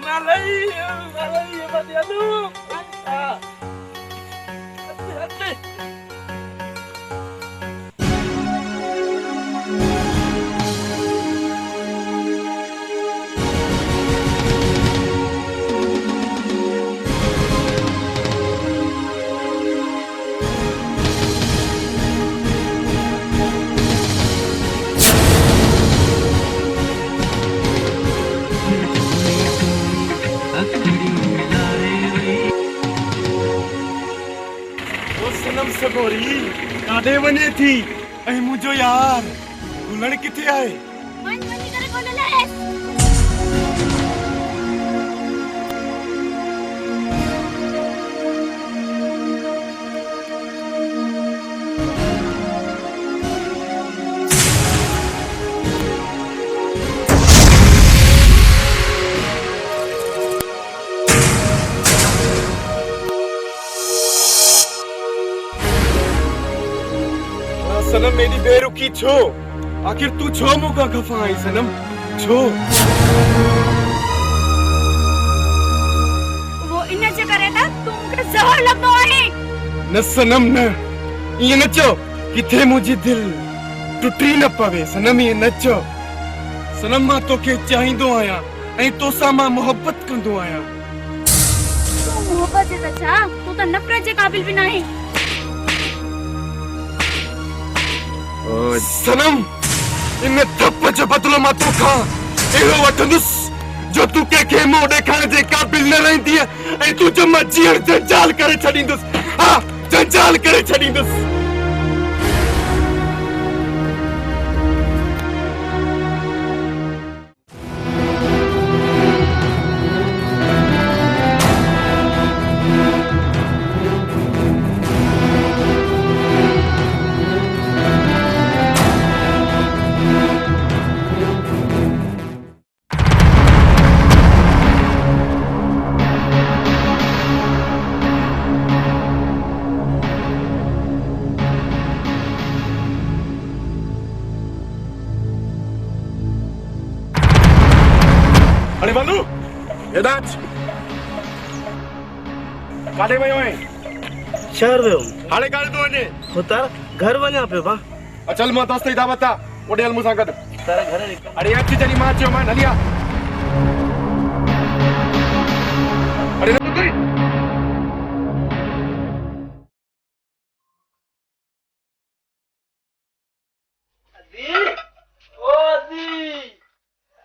Malay, mati aduh. Hati-hati. सनम सगोरी काॾे वञे थी ऐं मुंहिंजो यार गुलण किथे आहे वञी करे ॻोल्हे लाएसि। सनम मेरी बेरुखी छो आखिर तू छो मूंखां खफ़ा आई सनम छो वो इन जे करे त तूं मूंखे ज़हर लॻंदो आहे। न सनम न ईअं न चओ किथे मुंहिंजी दिलि टुटी न पवे सनम ईअं न चओ सनम मां तोखे चाहींदो आहियां ऐं तोसां मां मोहबत कंदो आहियां। तूं मोहबत जे त छा तूं त नफ़रत जे क़ाबिल बि न आहीं। सनम इन थप जो बदलो मां तोखां इहो वठंदुसि जो तूं कंहिंखे मुंहुं ॾेखारण जे क़ाबिल न रहंदी ऐं तुंहिंजो मां जीअण जंजाल करे छॾींदुसि हा जंजाल करे छॾींदुसि। अरे बालू यदाच काॾे वियो आहीं शहर वियो हाणे काॾे थो वञे उतार घर वञा पियो भाउ अचल मां दोस्त जी दावत आहे ओॾे हल मूंसां गॾु तारा घर निकिर अरे अच जॾहिं मां चयो मां हली आ अरे न तुई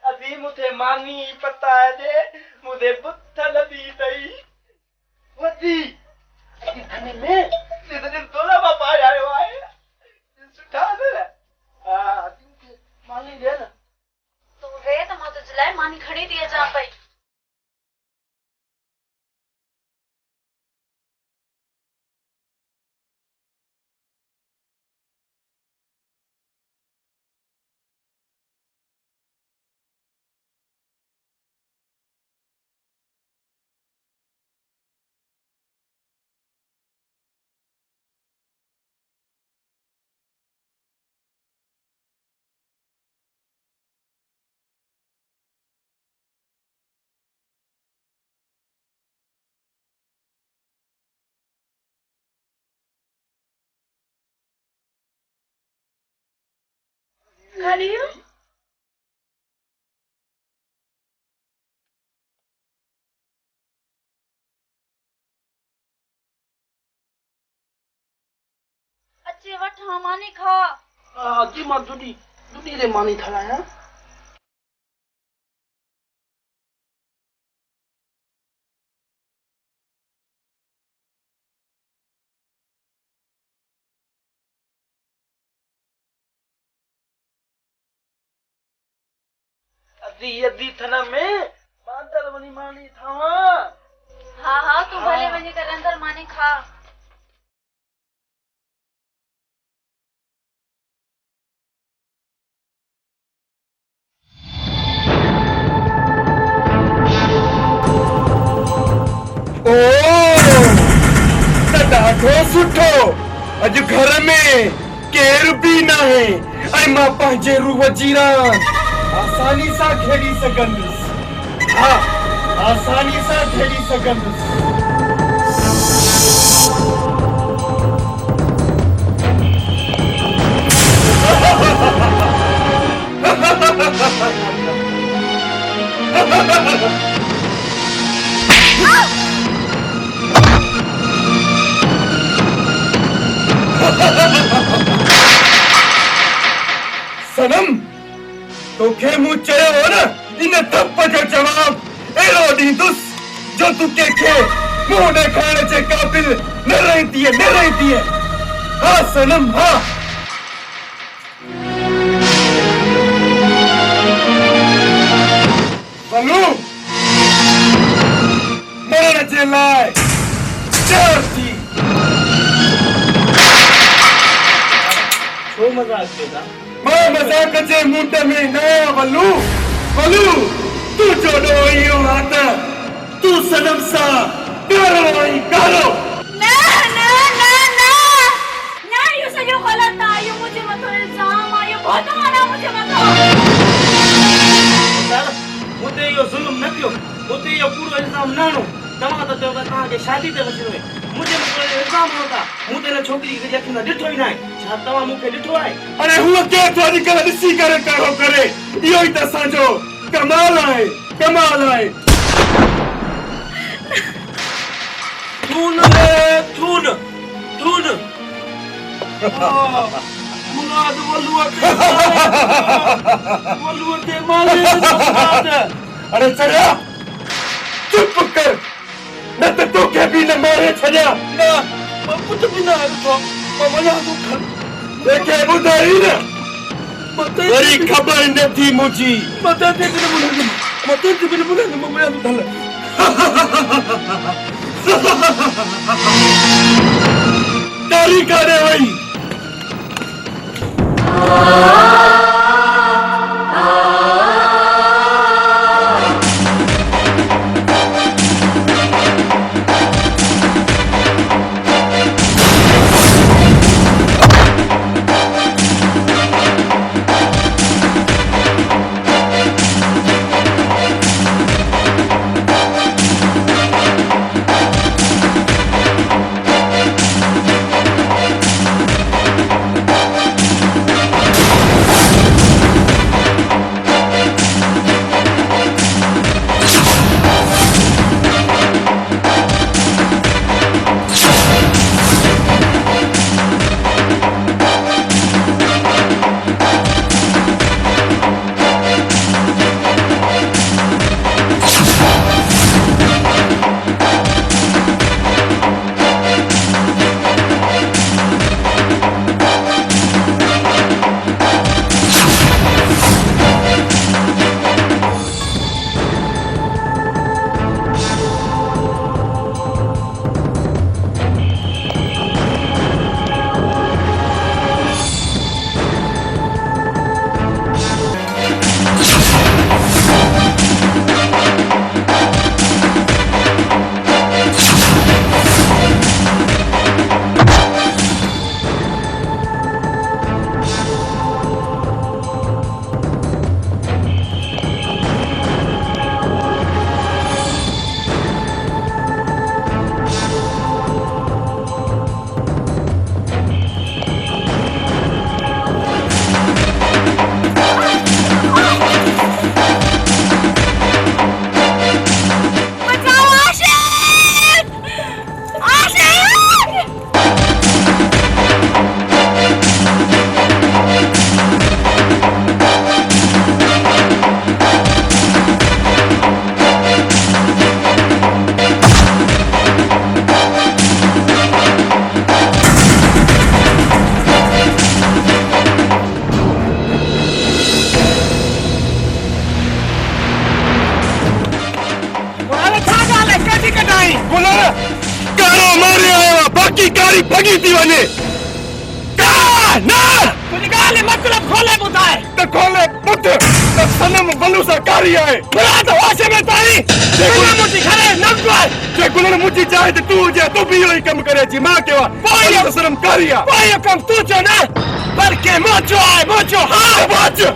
अभी मुझे मानी पता है जे मुझे बुत्थल दी तई वदी धने में सीधे तोला बापा आयो है सुठा है हां मानी दे ना तू वे त मां तुझे लाइ मानी खणी थी अचां पई। खड़ी हो अच्छे वठ मानी खा जी मां दुडी रे मानी थलाया अदी थना में बांदर वनी मानी थावा हाँ हाँ तू भले वञी करे अंदर मानी खा। ओ त ॾाढो सुठो अॼु घर में केर बि न आहे ऐं मां पंहिंजे रूह जी रांदि आसानी सां खेॾी सघंदुसि हा आसानी सां झेली सघंदुसि। सनम तोखे मूं चयो हो न इन थप जो जवाब अहिड़ो ॾींदुसि जो तूं कंहिंखे मुंहुं ॾेखारण जे क़ाबिल न रहंदीअ। हा सनम हा। बलू मरण जे लाइ तैयार थी। छो मज़ाक कयो था? मां मज़ाक जे मुंड में न आहियां बलू तूं जोड़ो इहो हाथ तूं सनम सां प्यारो आई कारो। न न न न न इहो सॼो ग़लति आहे। इहो मुंहिंजे मथां इल्ज़ाम आहे। इहो बहुत माना मुंहिंजे मथां। मूंते इहो ज़ुल्म न कयो। मूंते इहो पूरो इल्ज़ाम न हणो। तव्हां त चयो था तव्हांखे शादी ते वञिणो आहे। मुंहिंजे मथां इल्ज़ाम हणो था। मूं त हिन छोकिरी खे अखियुनि सां ॾिठो ई न आहे। छा तव्हां मूंखे ॾिठो आहे? अरे हूअ केरु थो अॼुकल्ह ॾिसी करे कारो करे। इहो ई त असांजो कमाल आहे। थून थून थून मुराद वलुअ ते मारे। अरे चढ़िया चुप कर न त तोखे बि न मारे छॾिया। न मां कुझु बि न ॾिठो। मां वञा थो घर। तोखे ॿुधाई न वरी ख़बर नथी मुंहिंजी। मथे ते बि न ॿुधाईंदुमि। मां वञा थो घर। तारी काॾे वई? कारी भगी थी वने का ना तुझे गाले मतलब खोले बुधाए तो खोले पुट तो सनम बलू सा कारी आए बुला तो होश में ताई देखो मुझे खरे नंबर जे गुलन मुझे चाहे तो तू जे तू भी यही काम करे जी मां केवा कोई तो सनम कारिया कोई काम तू जो ना पर के मोचो आए मोचो हां मोचो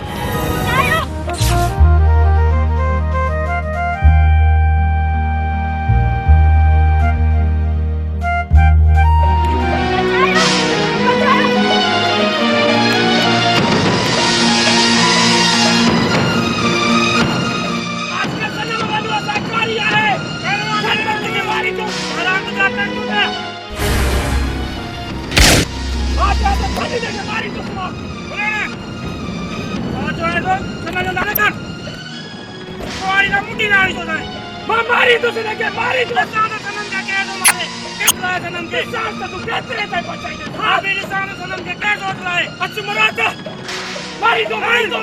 ना आई तो नहीं मां मारी तो से के मारी तो सादा सनम का के तो मारे कितना सनम के साथ तो कहते तक पहुंचाई दे हां मेरे सादा सनम के के सोच लाए अच्छी मराता मारी तो मार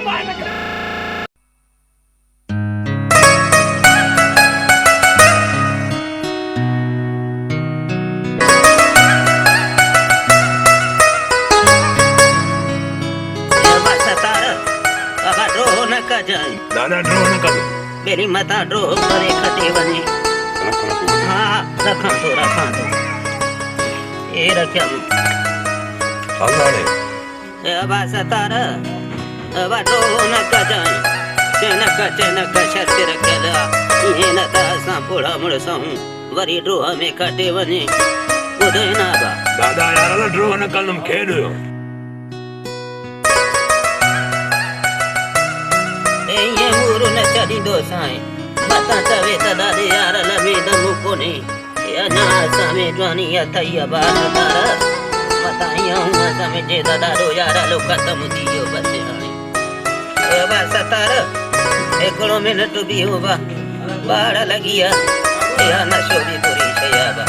दादा ड्रो न कर मेरी मता ड्रो करे खटे बने हाँ रखा तो ये रखा हल्लाने अबा सतार अबा ड्रो न कजाई चनक शर्त रखला ये न तासा पोड़ा मुड़सों वरी ड्रो में खटे बने उदय ना बा दादा यार ड्रो न कर तुम खेल ये मुरु न चली दो साए मता तवे तदा दे यार लमे दमु कोने या ना समे ज्वानी अथैया बात तार मता यूं समझे तदा दो यार लो खत्म दियो बसे हाणे ए बस तार एकड़ो मिनट भी होबा बाड़ लगिया या नशो भी पूरी छयाबा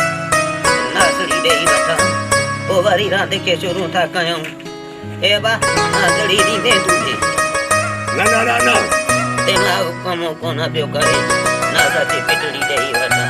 नासड़ी देई बता ओ वरी रात के शुरू था कयूं ए बा नासड़ी दी दे तू ना तेना कमो कोना पियो करे ना सची पिटड़ी देई वटा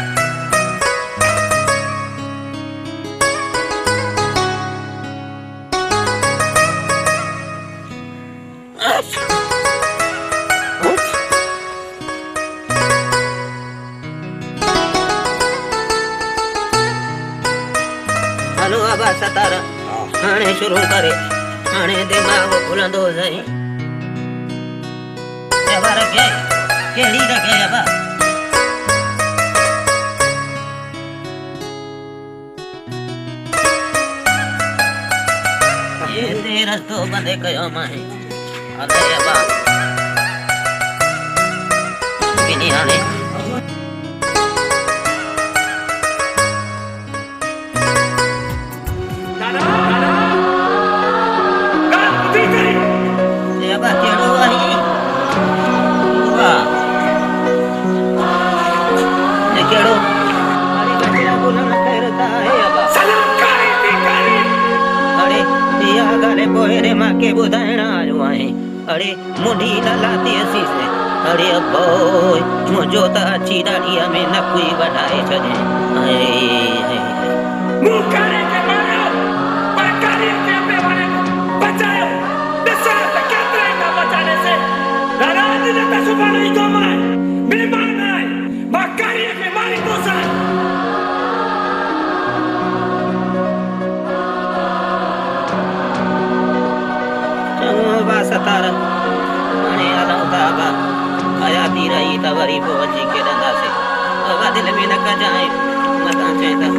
हलो आबा सतारा हाणे शुरू करे हाणे दिमाग खुलंदो सही केड़ी रखे अबा ये ते रस्तो बंदे कयो माहे अरे अबा बिनी आने ये अबा केड़ो आई केड़ो अरे गजरा बोलन करता है अब सलामकारी भिखारी अरे या गाले पोहरे मां के बुधाइण आयो आहे अरे मुंडी न लाती असी से अरे अबो मुजो त अची डाड़िया में न कोई बढ़ाए छजे अरे मुकारे के मारो बकारी के पे वाले बचाओ दसा क्या करेगा बचाने से नाराज न त सुबह नहीं तो मार बीमार है बकारी के मारी तो सा सतारा अने आदा बा आया ती रही तवरी पहुंची के रंगा से अब दिल में न कजाए मता चेता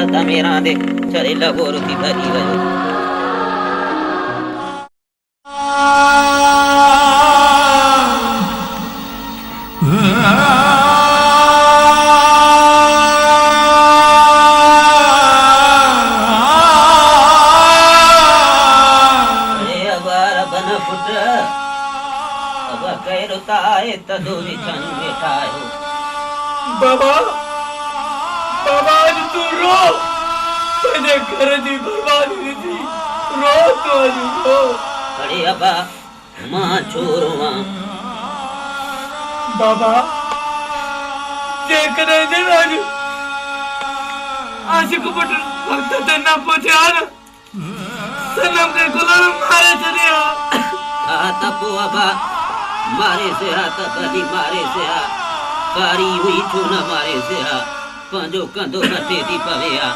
अदा मेरा दे चले लगो रुती भरी वयो बाबा बाबा आज तू रो तुझे घर दी बर्बादी थी रो तो आज रो अरे अबा मां छोरो बाबा जे करे जे आज आशिक पटल वक्त ते ना पहुंचा ना सनम के गुलाम मारे चले आ तपो अबा मारे से हाथ कदी मारे से आ कारी हुई छो न मारे से आ पंजो कंदो नटे दी पवे आ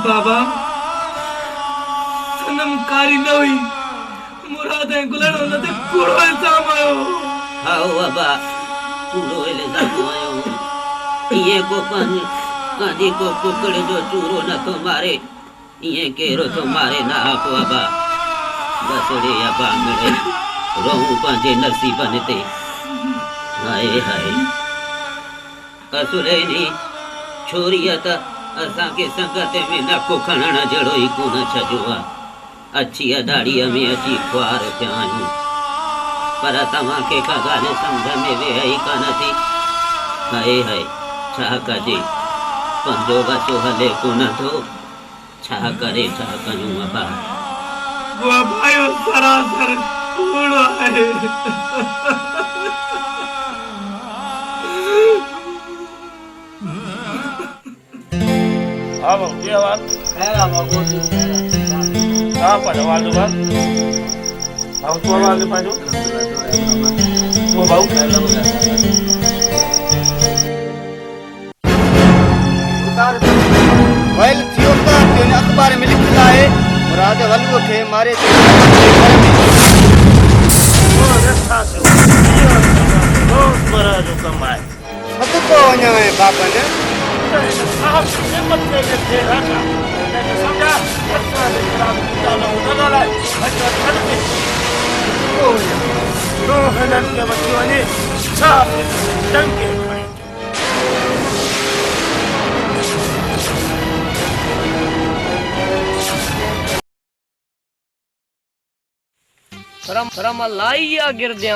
बाबा सनम कारी न हुई मुराद है गुलड़ो न ते कूड़ो इल्जाम आयो आओ अबा कूड़ो इल्जाम आयो ये को काजी को कुकड़े जो चूरो न तो मारे ये केरो तो मारे ना को अबा बसड़े अबा मिले रहूं पंजे नसीबन ते हाय हाय कसुलेनी छोरियत असां के संगत में नको खणण जड़ो ही कोन छजो आ अच्छी अडाड़ीअ में अची ख्वार पिया आहियूं पर तव्हांखे का ॻाल्हि सम्झ में वेही कान थी। हाय हाय छा कजे, पंहिंजो बसो हले कोन थो, छा करे छा कयूं अबा। भाइयो सरासर कूड़ आहे। हाँ बाबू जी आवाज कहाँ पर आवाज बात बाबू तू आवाज ले पाजो वो बाबू वैल थियो त तेने अखबार में लिखल आहे मुराद वल्लू खे मारे ते वो रस्ता से बहुत बड़ा जो कमाए सदको वञो है बाबन साहब ने मथे में थे राजा मैंने समझा रस्ता से खराब डाला उधर लाए अच्छा खड़ के तो हलन के बच्चों ने साफ डंके खड़े रम लाइया गिरदे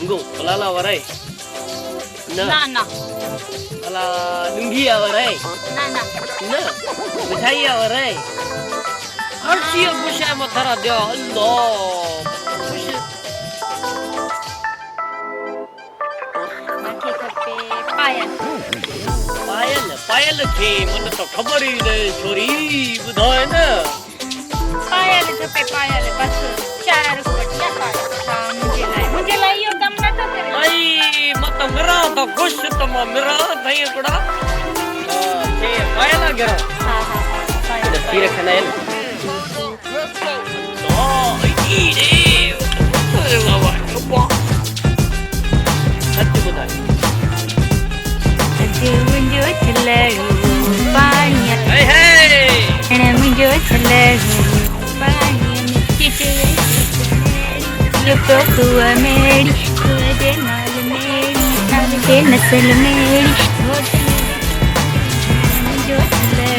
गो पलाला वराय ना ना पला लुंगिया वराय ना ना न मिठाइया वराय हर चीज खुशा मथरा दे अल्लाह खुश माखे खपे पायल पायल पायल थे मन तो खबर ही नहीं छोरी बुधाए न पायल खपे पायल बस 4 रुपया पायल मुझे लाई यो कम न तो करे आई मत मेरा तो खुश तो मेरा नहीं पड़ा ये पायल गिरा हां हां पायल फिर खाना है तो ई रे अरे बाबा सच बता मुझे चले पानी हे हे मुझे चले पानी में चिटे तो हुआ मेरी खुदे नाल के नस्ल मेरी मुझे चले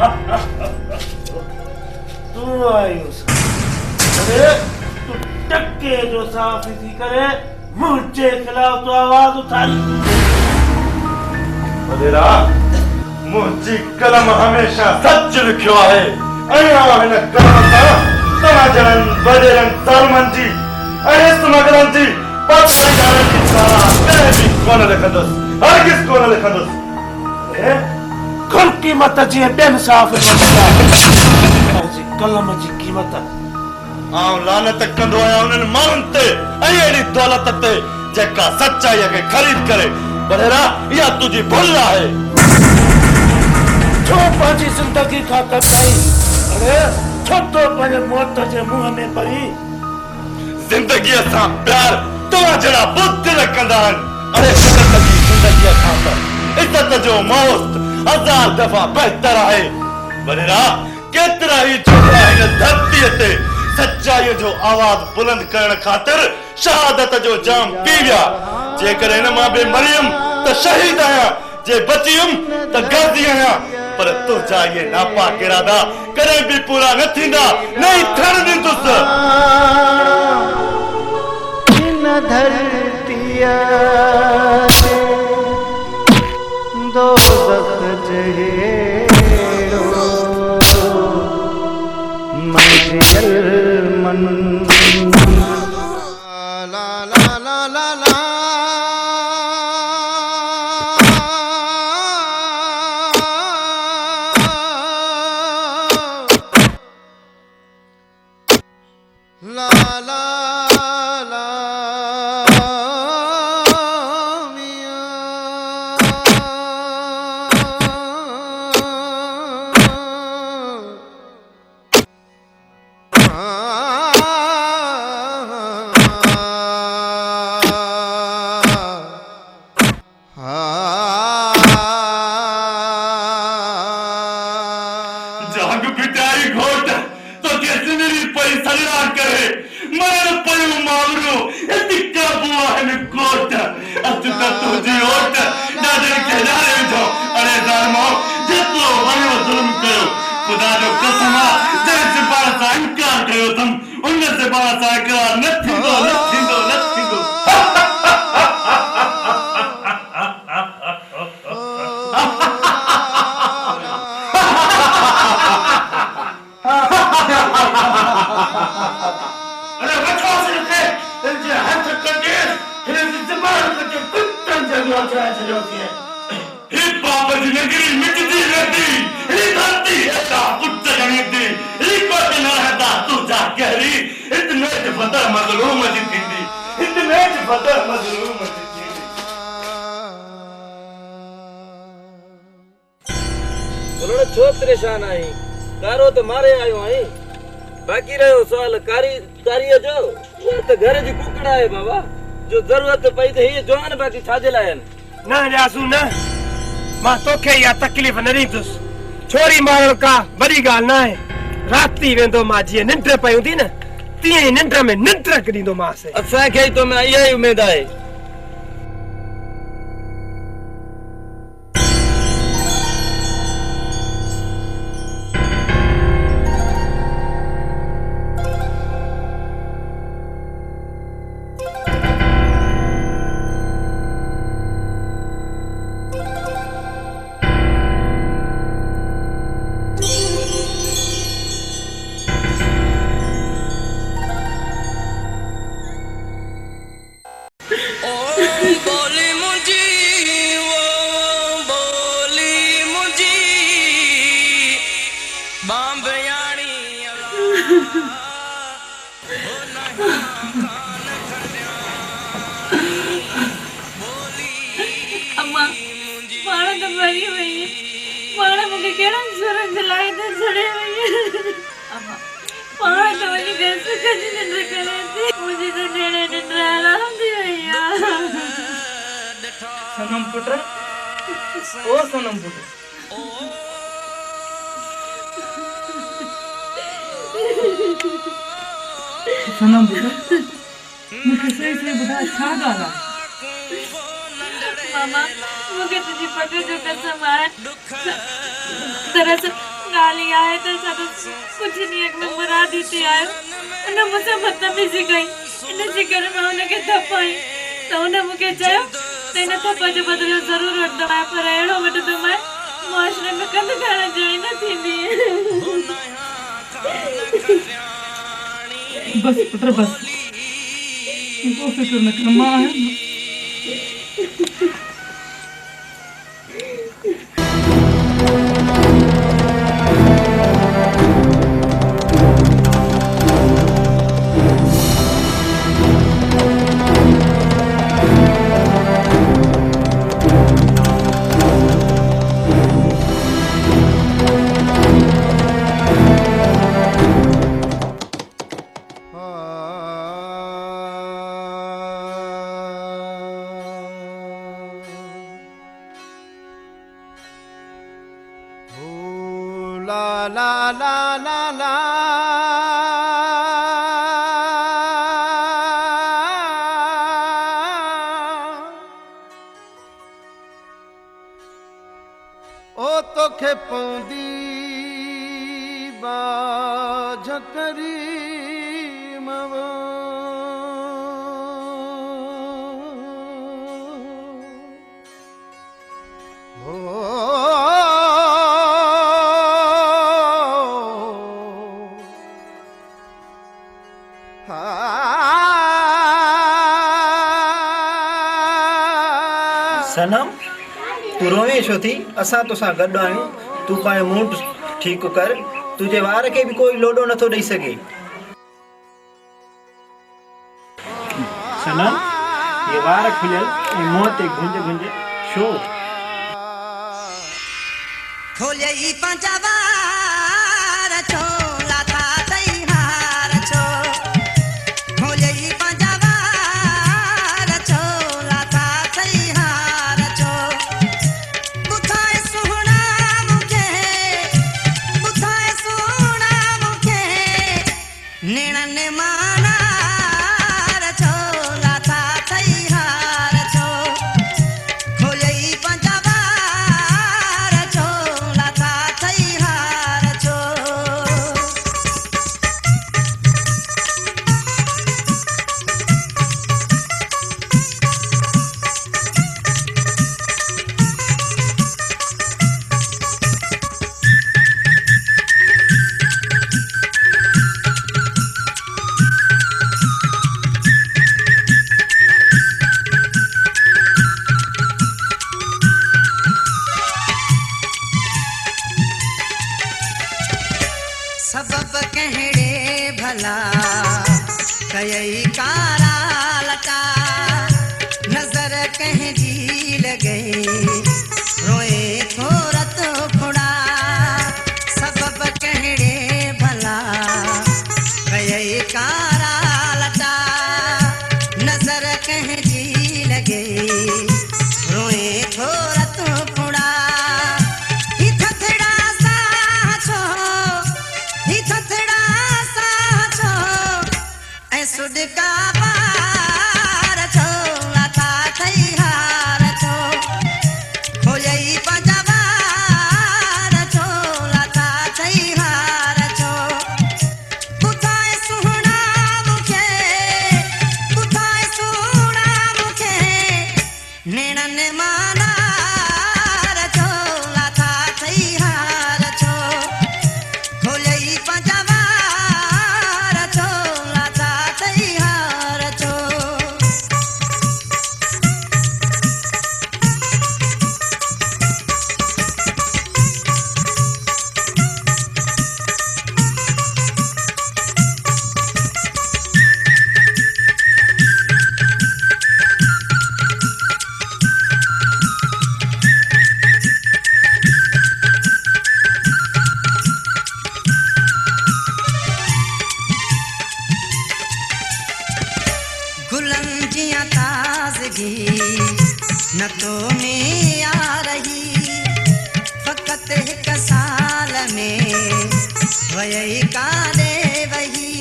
तू आयुस अरे तू टक्के जो साफ़ थी करे मुझे खिलाफ तो आवाज उठाई वडेरा मुझी कलम हमेशा सच लिखियो आहे अया हिन कलम सां तव्हां जणनि वडेरनि ज़ालमनि जी ऐं इस्तमगरनि जी पतझड़नि जी साराह कॾहिं बि कोन लिखंदुसि हरगिज़ कोन लिखंदुसि कुल क़ीमत जी ॿियनि साफ़ जी कलम जी क़ीमत आउं लानत कंदो आहियां उन्हनि माण्हुनि ते ऐं अहिड़ी दौलत ते जेका सचाईअ खे ख़रीद करे वडेरा इहा तुंहिंजी भुल आहे छो पंहिंजी ज़िंदगी खां कटाई अरे छो तो पंहिंजे मौत जे मुंहं में पई ज़िंदगीअ सां प्यार तव्हां जहिड़ा बुद्ध कंदा आहिनि अरे ज़िंदगीअ खां त इज़त जो मौत 1000 दफ़ा बहितर आहे वडेरा केतिरा ई छोकिरा हिन धरतीअ ते सच्चाईअ जो आवाज़ बुलंद करण ख़ातिर शहादत जो जाम पी विया जेकर हिन मां बि मरियम त शहीद आहियां जे बची हुयमि त गाज़ी आहियां पर तुंहिंजा इहे नापाक इरादा कॾहिं बि पूरा न थींदा न ई थियण ॾींदुसि हिन धरतीअ दोज़ख जहिड़ो मंजिल मन ला ला ला ला ला जाग पिटाई घोट तो कैसे मेरी पैसला करे मरण पयो मावरो इतिका बुआ है कोट अतुका तुझी ओट दादर के जाने जो अरे धर्मो जितो वयो जुल्म कयो खुदा जो कसम जैसे बड़ा सा इनकार कयो तुम उनसे से बड़ा सा इकरार न थींदो छो परेशान आई कारो तो मारे आयो आई बाकी रहो सवाल कारीअ जो उहा त घर जी कुकड़ा आहे बाबा जो जरूरत पई त ही जवान बाकी छाजे लाइन न जासू न मां तोखे या तकलीफ़ न ॾींदुसि छोरी मारण का वॾी ॻाल्हि न आहे राति वेंदो मां जीअं निंड पई हूंदी न तीअं ई निंड में निंड ॾींदोमांसि असांखे तो में इहा ई उमेद आहे अम्मा पाण तो मरी वई पाण मूंखे कहिड़ा सुरत लाइ त छॾे वई अम्मा पाण तो वञी घर सुख जी निंड करे थी मुंहिंजी त नेड़े निंड आराम थी वई आहे सनम पुट ओ सनम पुट सनम पुट मूंखे सही सही ॿुधाए छा ॻाल्हि आहे मामा मूंखे तुंहिंजी पग जो कसम आहे दरअसल गाली आए तो सब कुछ नहीं एक में मुरादी थी आयो उन मुझसे बदतमीजी कई इन जे करे मैं उनके थपाई तो उन मुके चयो तेने थप्पा जो बदलो जरूर वठदो आहे पर अहिड़ो वठदो मैं मुआशरे में कंध खाइण जहिड़ी न थींदी बस पुत्र बस को फिक्र न कर मां है ओ तोखे पौंदी बाझ करी मवो सनम तू रोवे छो थी असां तोसां गॾु आहियूं तू पंहिंजो मूड ठीक कर तुझे वार के भी कोई लोडो नथो ॾेई सघे सनम ये वार खुलियल ऐं मुंहं ते गुंज गुंज छो खोलियई पंहिंजा वार छो लाथा तई हार छो खोलियई पंहिंजा वार छो लाथा तई हार छो ॿुधाए सुहिणा मूंखे नेणनि मानार छो लाथा तई हार छो खोलियई पंहिंजा वार छो लाथा तई हार छो सबब कहड़े भला कयई कारा लटा नजर कहजी लगे रोए थोरत फुड़ा सबब कहड़े भला कयई कारा लटा नजर कहजी लगे रोए थोरत फुड़ा ही थथड़ा सा छो ही थथड़ा सा छो ऐ सुडका पार छो लाथा थई हार छो खोलियई पंहिंजा वार छो लाथा थई हार छो ॿुधाए सुहिणा मूंखे नेणनि मानार छो लाथा थई हार छो खोलियई पंहिंजा वार छो लाथा थई हार छो गुलन जिया ताजगी न तो में आ रही फकत हिक साल में वयई काले वही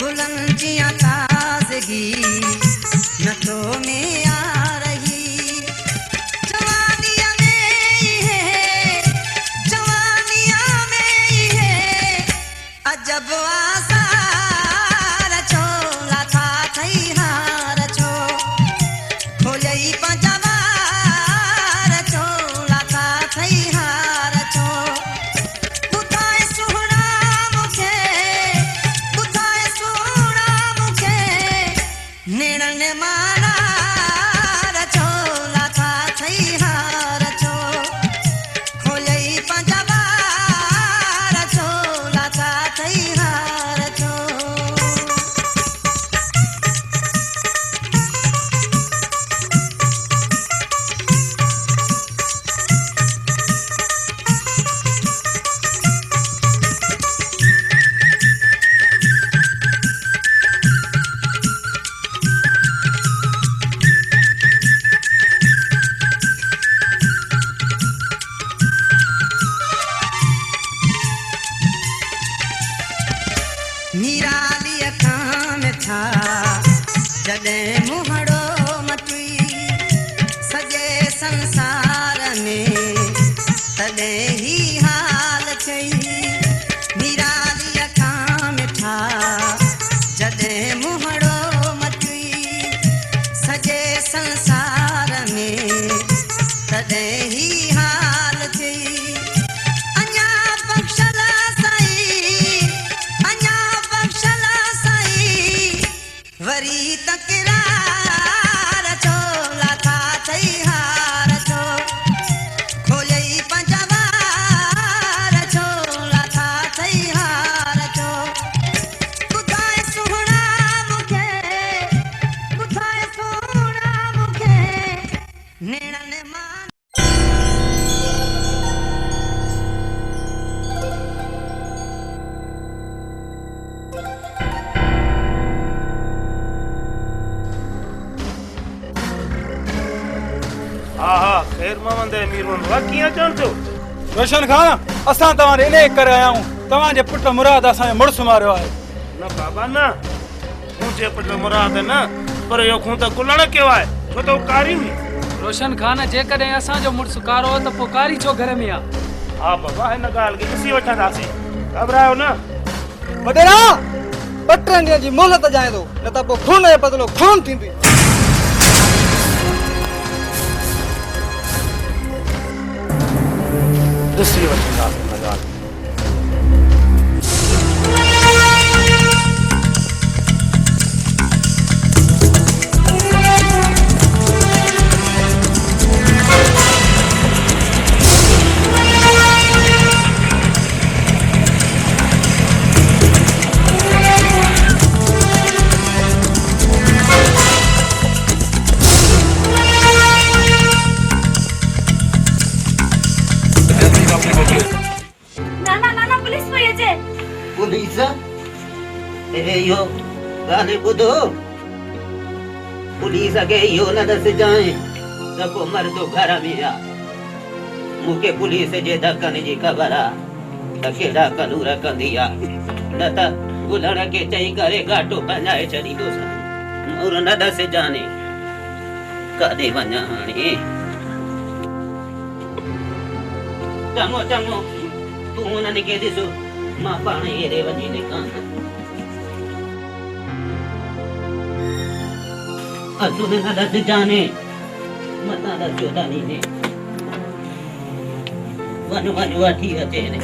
गुलन जिया ताजगी न तो में आ रही जवानिया में है जवानिया निराली अखां में था जॾहिं मुहड़ो मटुई सॼे संसार में तॾहिं ही हाल चई निराली अखां में था जॾहिं मुहड़ो मटुई सॼे संसार में तॾहिं ही हाल चई अञा बख़्शल साईं अञा बख़्शल साईं वरी तकरार छो लाथा चई हार छो खोलई पंजवार छो लाथा चई हार छो ॿुधाए सुहिणा मूंखे ॿुधाए सुहिणा मूंखे नेणनि मां हा हा ख़ैर मोहम्मद अमीर मुंडवा कीअं अचण थियो? रोशन खान असां तव्हां ॾे इन करे आया आहियूं तव्हांजे पुट मुराद असांजो मुड़ुसु मारियो आहे। न बाबा न मुंहिंजे पुट मुराद न पर इहो खून त कुलण कयो आहे छो त हू कारी हुई। रोशन खान जेकॾहिं असांजो मुड़ुसु कारो हो त पोइ कारी छो घर में आहे? हा बाबा हिन ॻाल्हि खे ॾिसी वठंदासीं घबरायो न। वॾेरा 2-3 ॾींहं जी मोहलत ॾियां थो न त पोइ खून जो बदिलो खून थींदी। ॾिसी वठंदासीं हिन ॻाल्हि पुलिस इहो ॻाल्हि ॿुधो पुलिस खे इहो न दसिजांइ त को मर्दो घर में आहे। मूंखे पुलिस जे धकनि जी ख़बर आहे त कहिड़ा कलूर कंदी आहे न त गुलण खे चई करे घाटो पञाए छॾींदुसि और न दसिजांइ काॾे वञा हाणे। चङो चङो तूं हुननि खे ॾिसो मां पाण हेॾे वञी निकां असुर न दसिजाने मतां दसियो दानी ने वञ वञ वठी अचे ने।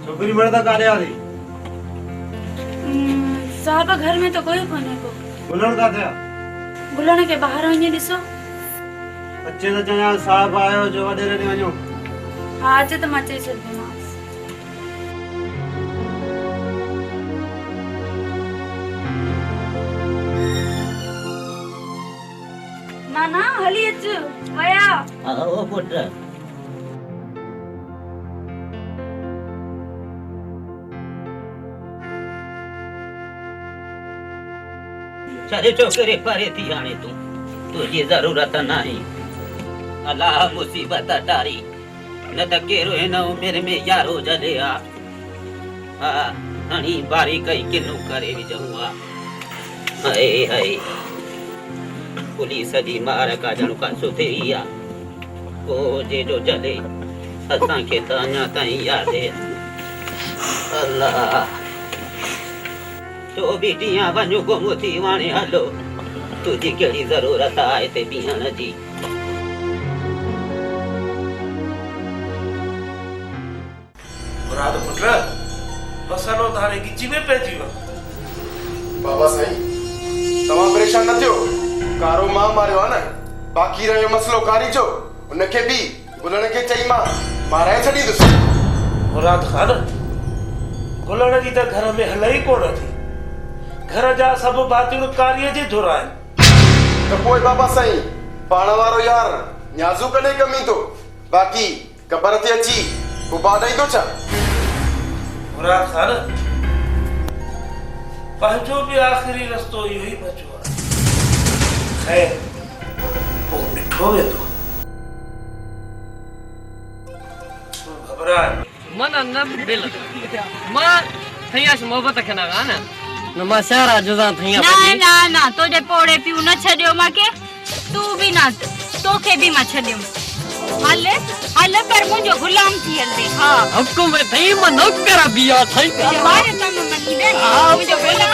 छोकरी मर्द काॾे आ रही? साहब घर में तो कोई कोने को। गुलण काथे आ? गुलण के बाहर वञी ॾिसो। अचे त चयां साहब आयो जो वॾेरे ॾे वञो। हा अचे त मां चई छॾींदीमांसि। ना ना हली अच हया। आओ पुट छड़े छोकरे परे थी हाणे तूं तुझी ज़रूरत नाही। अलाह मुसीबत टारी न त कहिड़ो हिन उमिरि में यारो जॾे आ। हा हणी बारी कई किनू करे विझऊं आ। हाय हाय पुलिस जी मार का ॼणु का सुथरी आ। पोइ जेॾो जॾे असांखे त अञा ताईं यादि अल्लाह तो बेटियां वञो गुम थी वाणे हलो तुझी कहिड़ी ज़रूरत आहे हिते बीहण जी। मुराद पुट मसालो त हाणे गिची में पइजी वियो। बाबा साईं तव्हां परेशान न थियो कारो मां मारियो आहे न बाक़ी रहियो मसलो कारी जो उनखे बि गुलण खे चई मां माराए छॾींदुसि। मुराद खान गुलण जी त घर में हल ई कोन थी। घर जा सभु बातियूं कारीअ जे धुर आहिनि। त पोइ बाबा साईं पाण वारो यार न्याज़ू कॾहिं कमी तो बाक़ी क़बर ते अची को बाॾाई तो छा मुराद खान पंहिंजो बि आख़िरी रस्तो इहो ई बचो आहे खैर पोइ ॾिठो वेंदो घबराए मन न बिल मां थैया से मोहब्बत कना ना न मां सारा जुदा थैया ना ना ना तोजे पोड़े पियो न छडियो माके तू भी ना तोखे भी मां छडियो हल हल पर मुझो गुलाम थी हलदे हां हुकुम में थई मां नौकर बिया थई मारे तम मनी दे मुझो गुलाम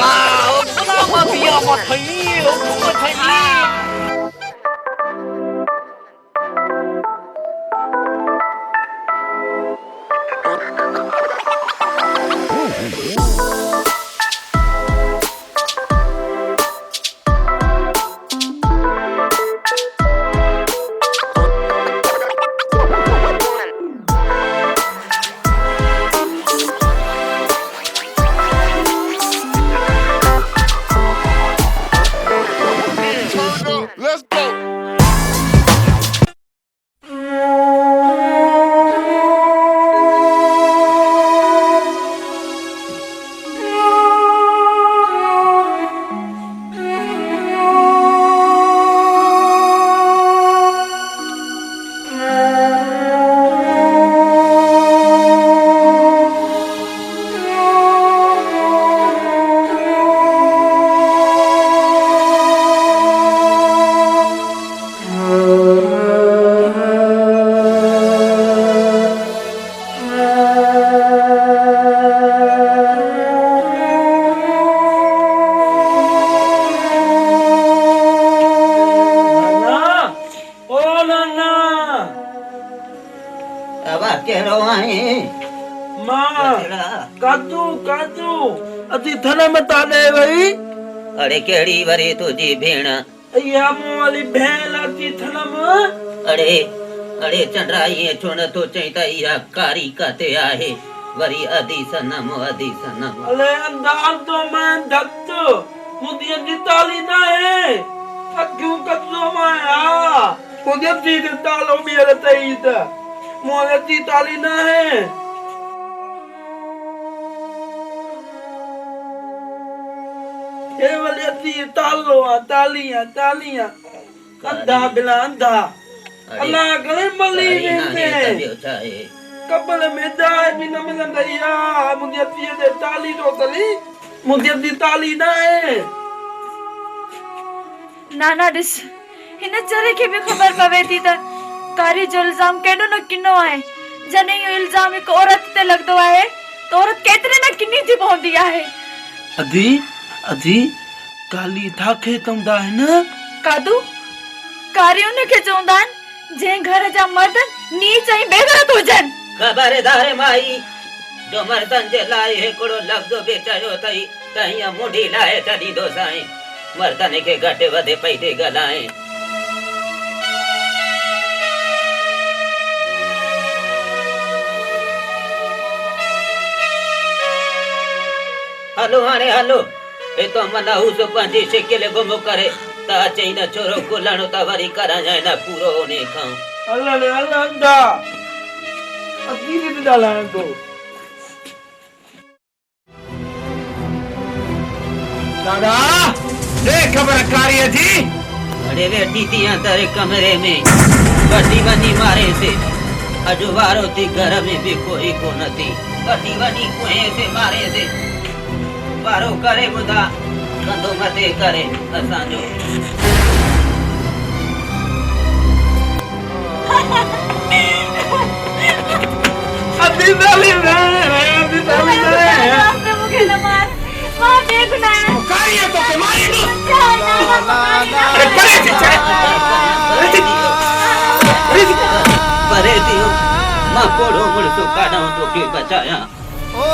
हां गुलाम बिया मां थई हुकुम थई Let's go. अरे केड़ी वरी तुझी भेण या मूं वाली भेण लाती थनम अरे अरे चंद्राई छुण तो चई त इहा कारी काते आहे वरी अदी सनम अले अंदाज तो मैं धक्त मुझे निताली ना है क्यों कत्लो माया मुझे ती तालो मेरे तईत मुझे ती ताली ना है केवल यती तालो तालियां अंधा बिला अंधा अल्लाह गले मली ने कबल में दाए भी न मिलंदा या मुझे ती दे ताली तो तली मुझे ती ताली ना है नाना दिस हिन चरे के भी खबर पवे थी त कारी जो इल्जाम केडो न किनो आहे जने यो इल्जाम एक औरत ते लगदो आहे तो औरत केतरे न किनी थी पहुंदी आहे अधी काली थाखे तंदा है न कादू कारियों ने के चोंदान जे घर जा मर्द नीच ऐं बेगरत हुजन खबरदार माई जो मर्दन जे लाए हिकड़ो लफ्ज़ बेचायो थई तहिया मुंडी लाए छडी दो साईं मर्दन के घटे वधे पई ते गलाए हलो हाणे हलो ए तो मना हुस पंजी शिकिल गुम करे ता चई न छोरो कुलण ता वरी करा जाए ना पूरो होने खां अल्लाह अंदा अधी ने डालान तो दादा दे खबर कारी थी अरे बेटी थी अंदर कमरे में बड़ी बनी मारे से अजो वारो थी घर में भी कोई को नथी बड़ी बनी कोए से मारे से वारो करे बुधा कंदो मते करे असांजो अभी डाली रे मुझे न मार मां देखना है कारी तो के मारी दो परे दियो मां कोड़ो मुड़सो काढा तो के बचाया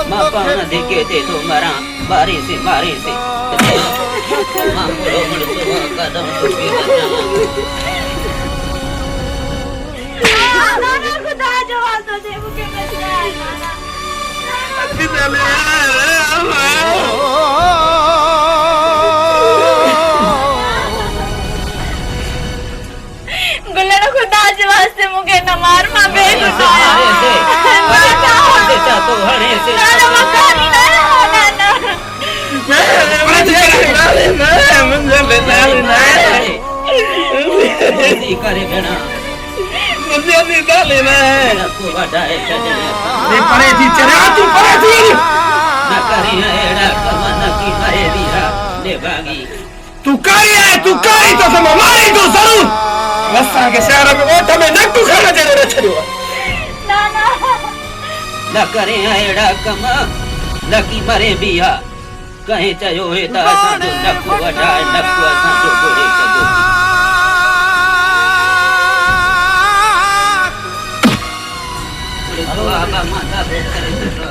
मां पान देखे ते तो मरा मारे से मां कोड़ो मुड़सो काढा तो के बचाया नाना खुदा जवाब तो दे मुझे बचाया नाना अभी डाली दी डाले में नकु वडाए छॾे ये परे थी चरा तू परे थी न करी एड़ा कम न की मरे दिया ले भागी तू करी तो सम मारी तो जरूर असां के शहर में ओठ में नकु खाना जड़े न छड़ियो ना ना न करे एड़ा कम न की मरे बिया कहीं चयो हे त असां जो नकु वडाए नकु असां जो गोरे कदो बाबा माता करे तो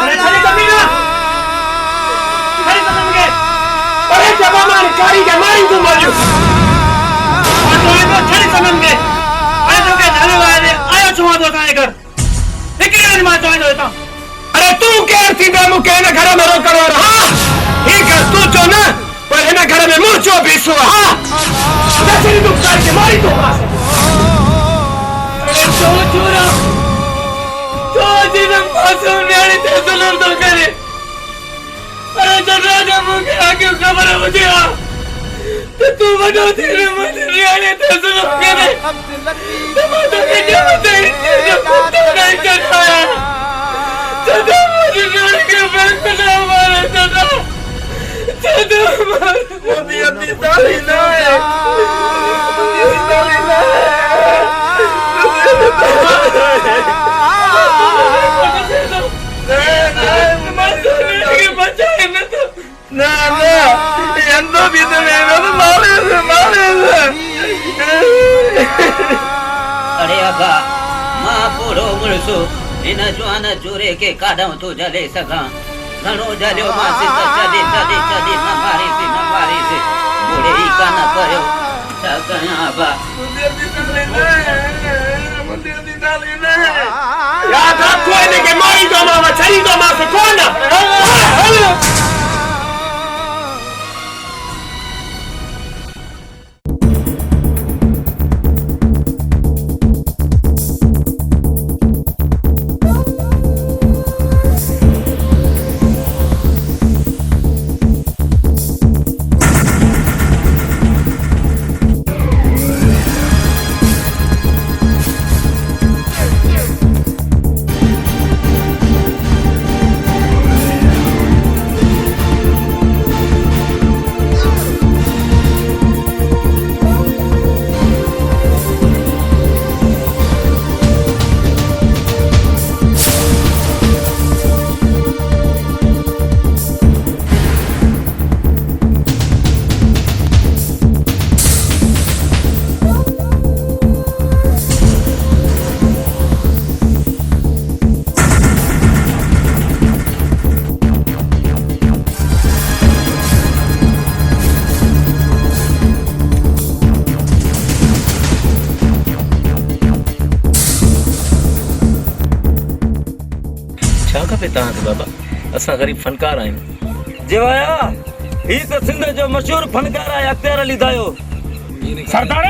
अरे छड़ी कमीना छड़ी सनम के अरे जबा मार कारी के मारी तू मजू और तो छड़ी सनम के अरे तो के जाने वाले आयो छुआ दो थाने कर निकल रे मां चोई दो अरे तू केर थी बे मुके न घर में रो करो हां ठीक है तू चो ना पर है ना घर में मुचो बीसो हां छड़ी तू कारी के मारी तू अरे तो चोरा तो जिन मासूम न्याणी ते जुलूम तो करे अरे तो राजा मुझे आगे खबर है मुझे तो तू बनो तेरे मुझे न्याणी ते जुलूम करे तो मुझे जब तेरी तो नहीं कर पाया तो मुझे न्याणी के बैंक ना मारे तो मोदी अपनी साली ना है मोदी साली ना अरे अगा मां पूरो मुड़सो इन जवान जोरे के काढूं तो जले सघां घणो जलियो मां सित चदी न मारी से बूढ़े ही कान पयो छा कयां बा याद रखो इनके मारी दो मां छड़ी दो मां से कौन बाबा असां गरीब फनकार आहियूं जेवाया ही तो सिंध जो मशहूर फनकार है अख्तियार अली दायो सरदार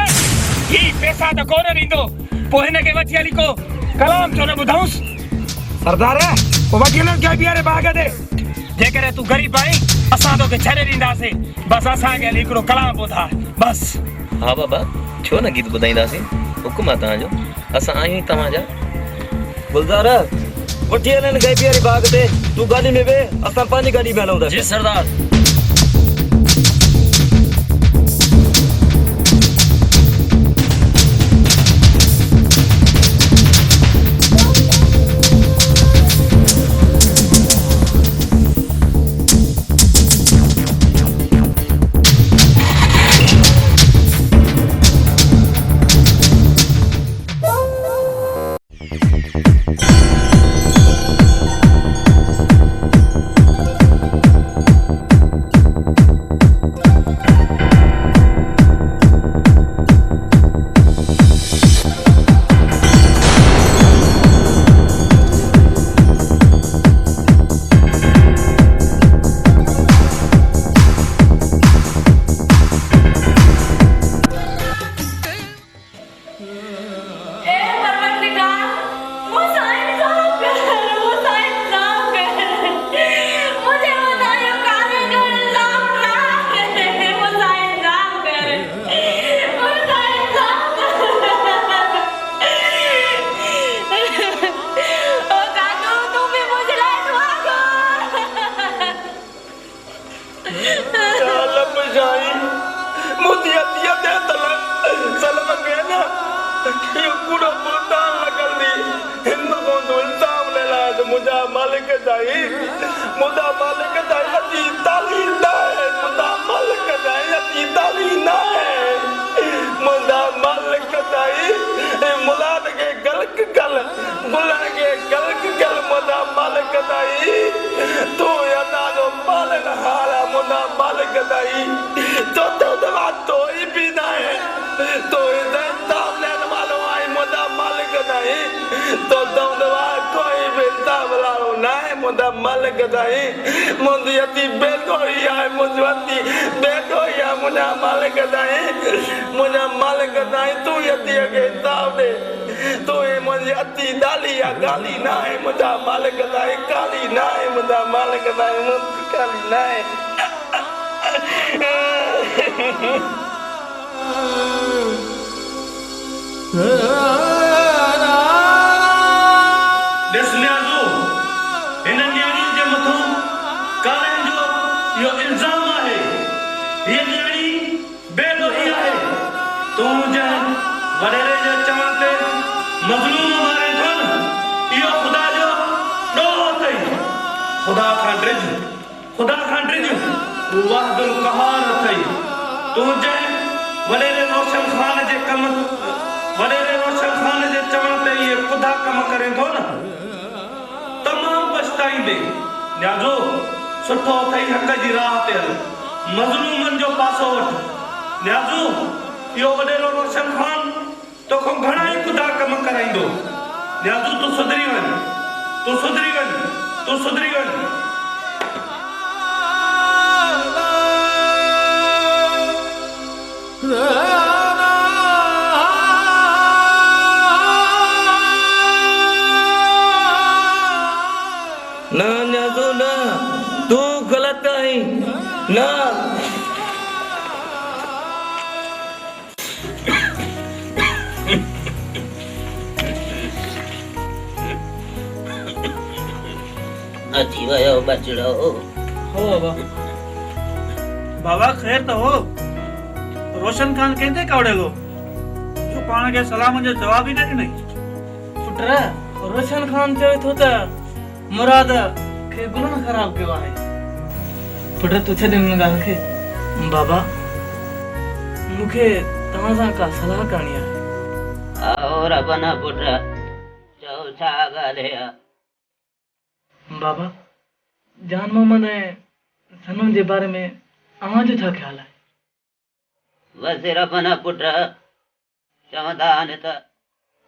ही पैसा तो कोन ॾींदो पोइ हिन खे वठी हली को कलाम छो न ॿुधाऊंसि सरदार पोइ वकीलनि खे बीहारे बाग़ ते जेकॾहिं तूं ग़रीब आहीं असां तोखे छॾे ॾींदासीं बसि असांखे हली हिकिड़ो कलाम ॿुधा बसि हा बाबा छो न गीत ॿुधाईंदासीं हुकुम आहे तव्हांजो असां आहियूं तव्हांजा गुलज़ार वठी हलनि गई बीहारे बाग़ ते तूं गाॾी में वेह असां पंहिंजी गाॾी में हलूं था जी सरदार लब जाई मोदी अतिया दे तल सलम के ना ये कूड़ा मुल्तान लगल दी हिंदू को तो इल्जाम ले ला तो मुझा मालिक दाई मुझा मालिक दाई अति ताली ना है मुझा मालिक दाई अति ताली ना है मुझा मालिक दाई मुलाद के गलक गल बुला के गलक गल मुझा मालिक दाई तू या ना जो मालिक हारा मुझा मालिक दाई तो दवा तो ही भी ना है तो इधर दाम लेने वालों आई मुझा मालिक दाई तो दवा कोई भी दाम लाओ ना है मुझा मालिक दाई मुझे अति बेगोई है मुझे अति बेगोई है मुझा मालिक दाई मुझा मालिक दाई तू यति के दाम दे तो ये मुझे अति डाली या गाली ना है मुझा मालिक दाई काली ना है मुझा मालिक दाई मुझ काली ना है इन न्याणियुनि जे मथां कारनि जो इहो इल्ज़ाम आहे हीअ न्याणी बेलोही आहे तूं जंहिं वॾेरे जे चवण ते मज़लूम मारे थो न इहो ख़ुदा जो ॾोहो अथई ख़ुदा खां ड्रिज हू वाहिदुल क़हार अथई तूं जंहिं वॾेरे रोशन ख़ान जे चवण ते इहे ख़ुदा कम करे थो न तमामु पछताईंदे न्याज़ो सुठो अथई हक़ जी राह ते हल मज़लूमनि जो पासो वठ न्याज़ो इहो वॾेरो रोशन ख़ान तोखां घणा ई ख़ुदा कम कराईंदो न्याज़ो तूं सुधरी वञ ना न्याज़ो ना तू गलत आहीं ना अची वयो बचड़ो हो बाबा बाबा ख़ैर तो हो रोशन खान कहते कावड़ेलो जो पाण के सलाम जो जवाब ही न ॾिनई पुट रोशन खान चवे थो त मुराद खे गुलनि ख़राब कयो आहे पुट तूं छॾ हिन ॻाल्हि खे बाबा मूंखे तव्हां सां का सलाह करणी आहे आओ रबना पुट चओ छा ॻाल्हि आहे बाबा जान मोहम्मद ऐं सनम जे बारे में अव्हांजो छा ख़्यालु आहे वसे रबना पुट चवंदा आहिनि त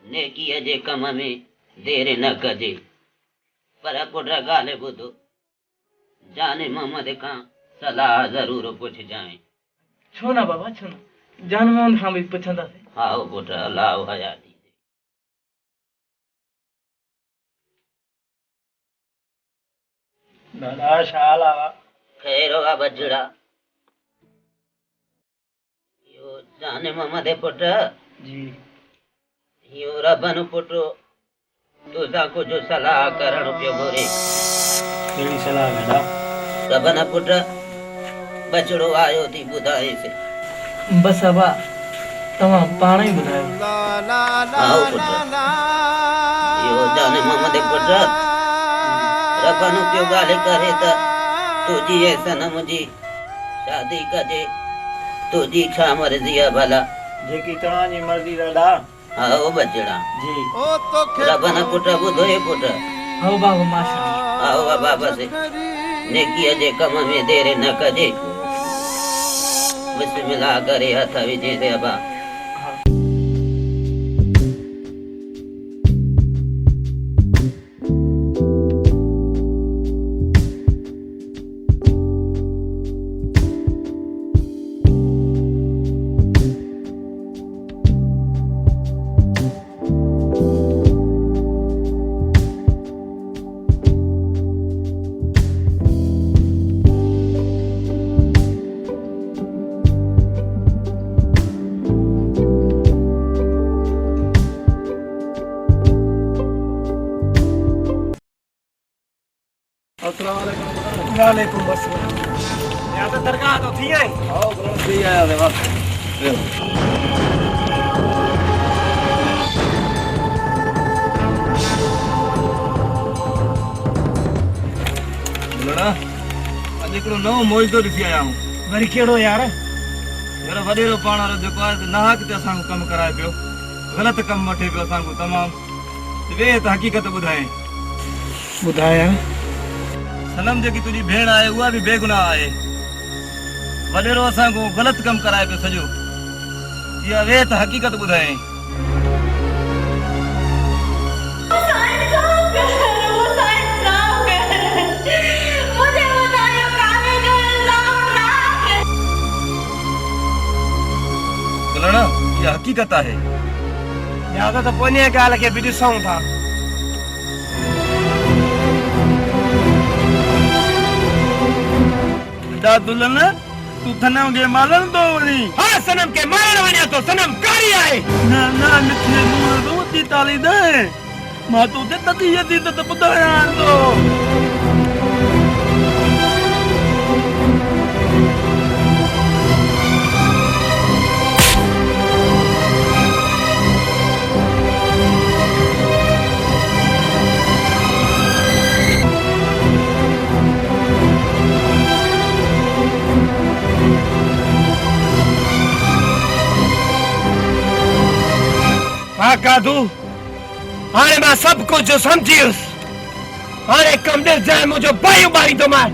नेकीअ जे कम में देरि न कजे पर पुट ॻाल्हि ॿुधो जान मोहम्मद खां सलाह ज़रूर पुछजांइ छो न बाबा छो न जान मोहम्मद खां बि पुछंदासीं आओ पुट अलाह हयाती दादा शाल आवा खैर होगा बजड़ा यो जाने मोहम्मद पुट जी यो रबन पुट तुझा कुछ सलाह करण पियो घुरे कहिड़ी सलाह बेटा रबन पुट बचड़ो आयो थी ॿुधाए से बस बाबा तव्हां पाण ई ॿुधायो आओ पुट यो जाने मोहम्मद पुट रबन पियो ॻाल्हि करे त तुझी ऐं सनम जी शादी कजे तुझी छा मर्ज़ी आहे भला जेकी तव्हां जी मर्ज़ी दादा आओ बचड़ा जी रबन पुट ॿुधो हे पुट आओ बाबा माशाअल्लाह आओ बाबा बस नेकीअ जे कम में देरि न कजे बिस्मिल्लाह करे हथ विझे दे अबा वालेकुम अस्सलाम। यहाँ तो दरगाह सलाह तो थी आई आओ थी आया रे बस लड़ा अॼु हिकिड़ो नओं मोइज़ो ॾिसी आया आहियूं वरी कहिड़ो यार यार वॾेरो पाण वारो जेको आहे नाहक ते असांखे कमु कराए पियो ग़लति कमु वठे पियो असांखो तमामु वे त हक़ीक़त ॿुधाए ॿुधाया सनम जेकी तुंहिंजी भेण आहे उहा बि बेगुनाह आहे वॾेरो असांखो ग़लति कमु कराए पियो सॼो इहा वे त हक़ीक़त ॿुधाए लड़ा इहा हक़ीक़त आहे या त पोइ इन ॻाल्हि खे बि ॾिसूं था दुल्हन तू सनम खे मारण तो वञी हाँ सनम के मारण वञा तो सनम कारी आहे न न मिठे नूर रोटी ताली दे मां तो ते तदी यदी त ॿुधायां थो हाँ कादू हाणे मां सभु कुझु सम्झी वियुसि हाणे कमु ॾिस जाए मुंहिंजो भाई उॿारींदो मां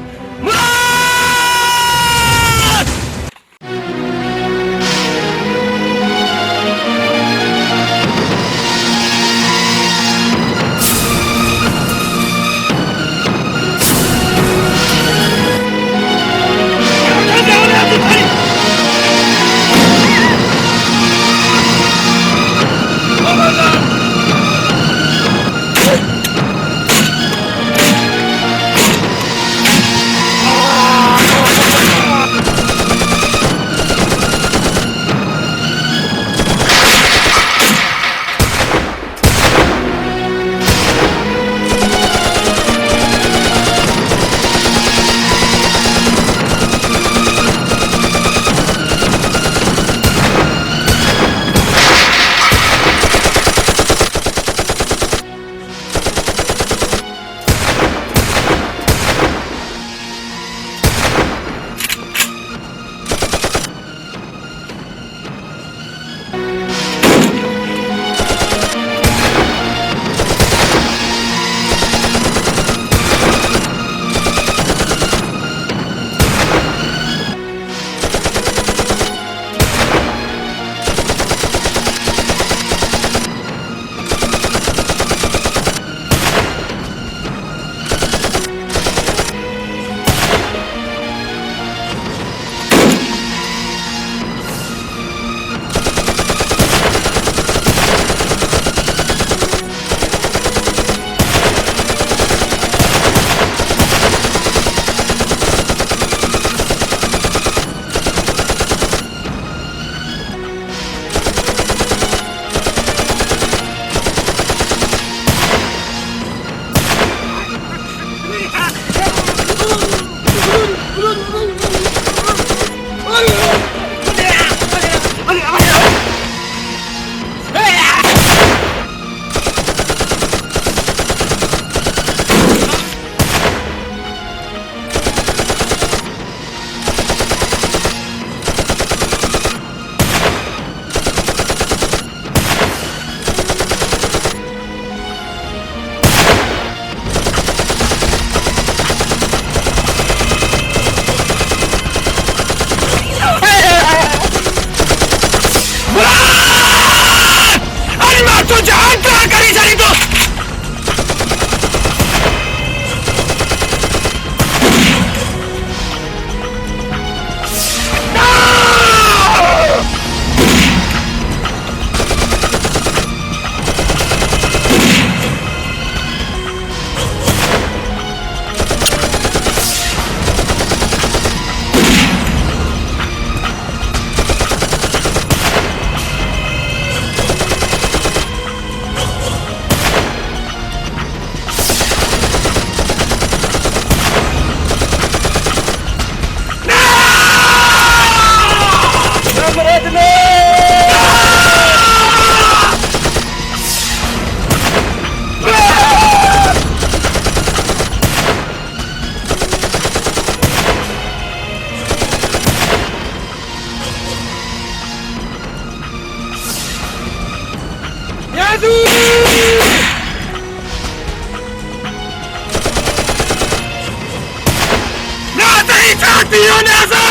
ना नहीं चाहती हो नाज़ा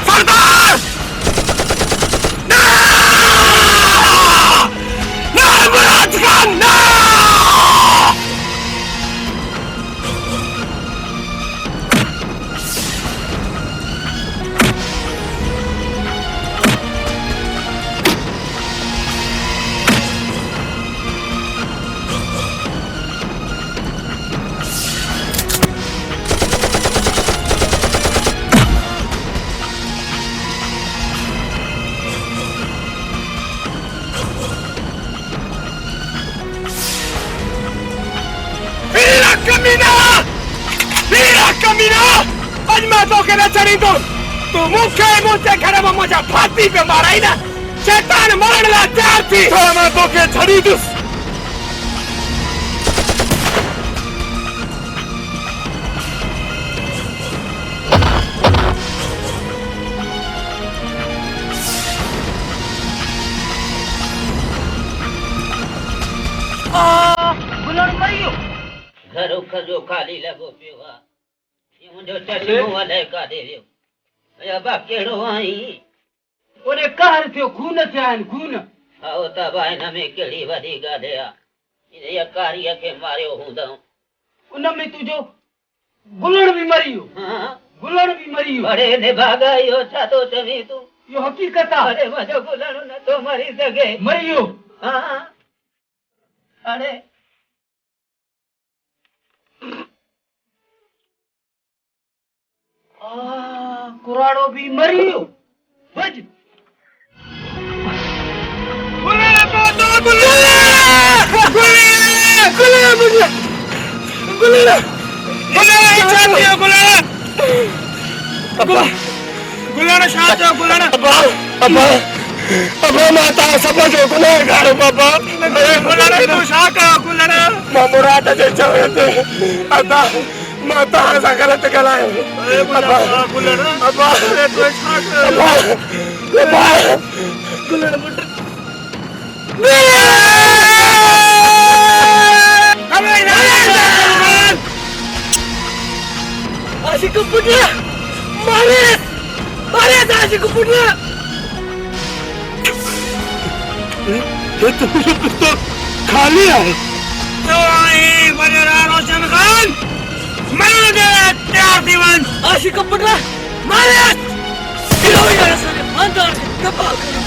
सरदार ना ना मुराद खान ना आज मैं तो कहना चली तो मुखे मुझे घर में मुझे फांसी पे मारा ही ना शैतान मरण ला तैयार थी तो मैं तो के छड़ी दूं बुलण मरियो घरो खजो खाली लगो पियो आ ये मुंडो चश्मो वाले का दे दियो या बा केड़ो आई ओने कहर थियो खून थियान खून आओ ता भाई न में केड़ी वडी गादे आ ये कारिया के मारियो हुंदा उन में तुजो बुलण भी मरियो हां बुलण भी मरियो अरे ने भागायो छा तो चवी तू यो हकीकत आ अरे मजो बुलण न तो मरी सके मरियो हां अरे कुराड़ो भी मरियो बज गुलेला तो गुलेला गुलेला मुझे गुलेला गुलेला चाहती हो गुलेला अब्बा गुलेला चाहती हो गुलेला अब्बा अब्बा अब्बा माता सब जो गुनेगार बाबा गुलेला तू शाका गुलेला मामुरात जे चवते अब्बा माता ऐसा गलत गलाए अब्बा गुलेला अब्बा तू शाका अब्बा अब्बा गुलेला मुट आशिक पुत्र मारे मारे आशिक पुत्र ये तो खाली है तो आई बनेरा रोशन खान मर गया त्यार दीवान आशिक पुत्र मारे किलो यार सारे अंदर कपा करो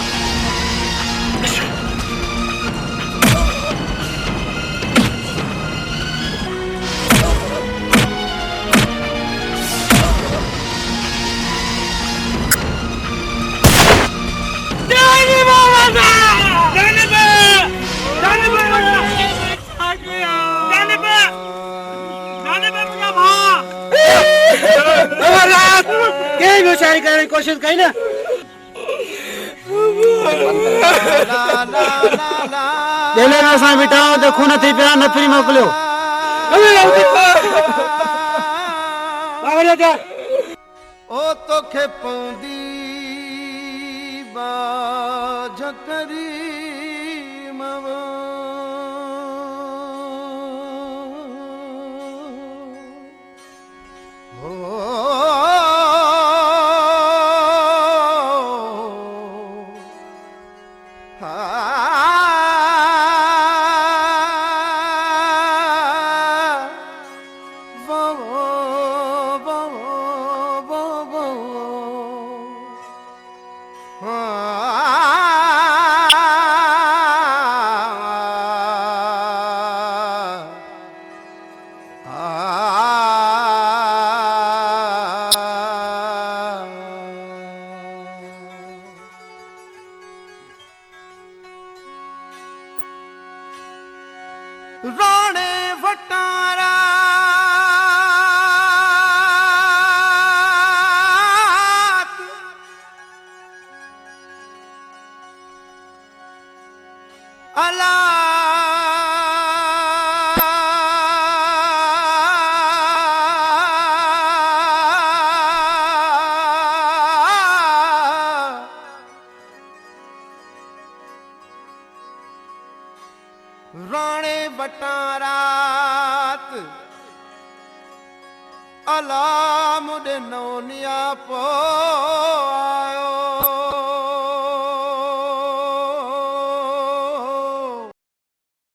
बेचारी करने की कोशिश करी ना देले ना सा बिठाओ तो खून थी पिया नफरी मोकलियो ओ तोखे पौंदी बाझ करी मवा राणे वटारा अला राणे बटारात अला मुडे नौनिया पो आयो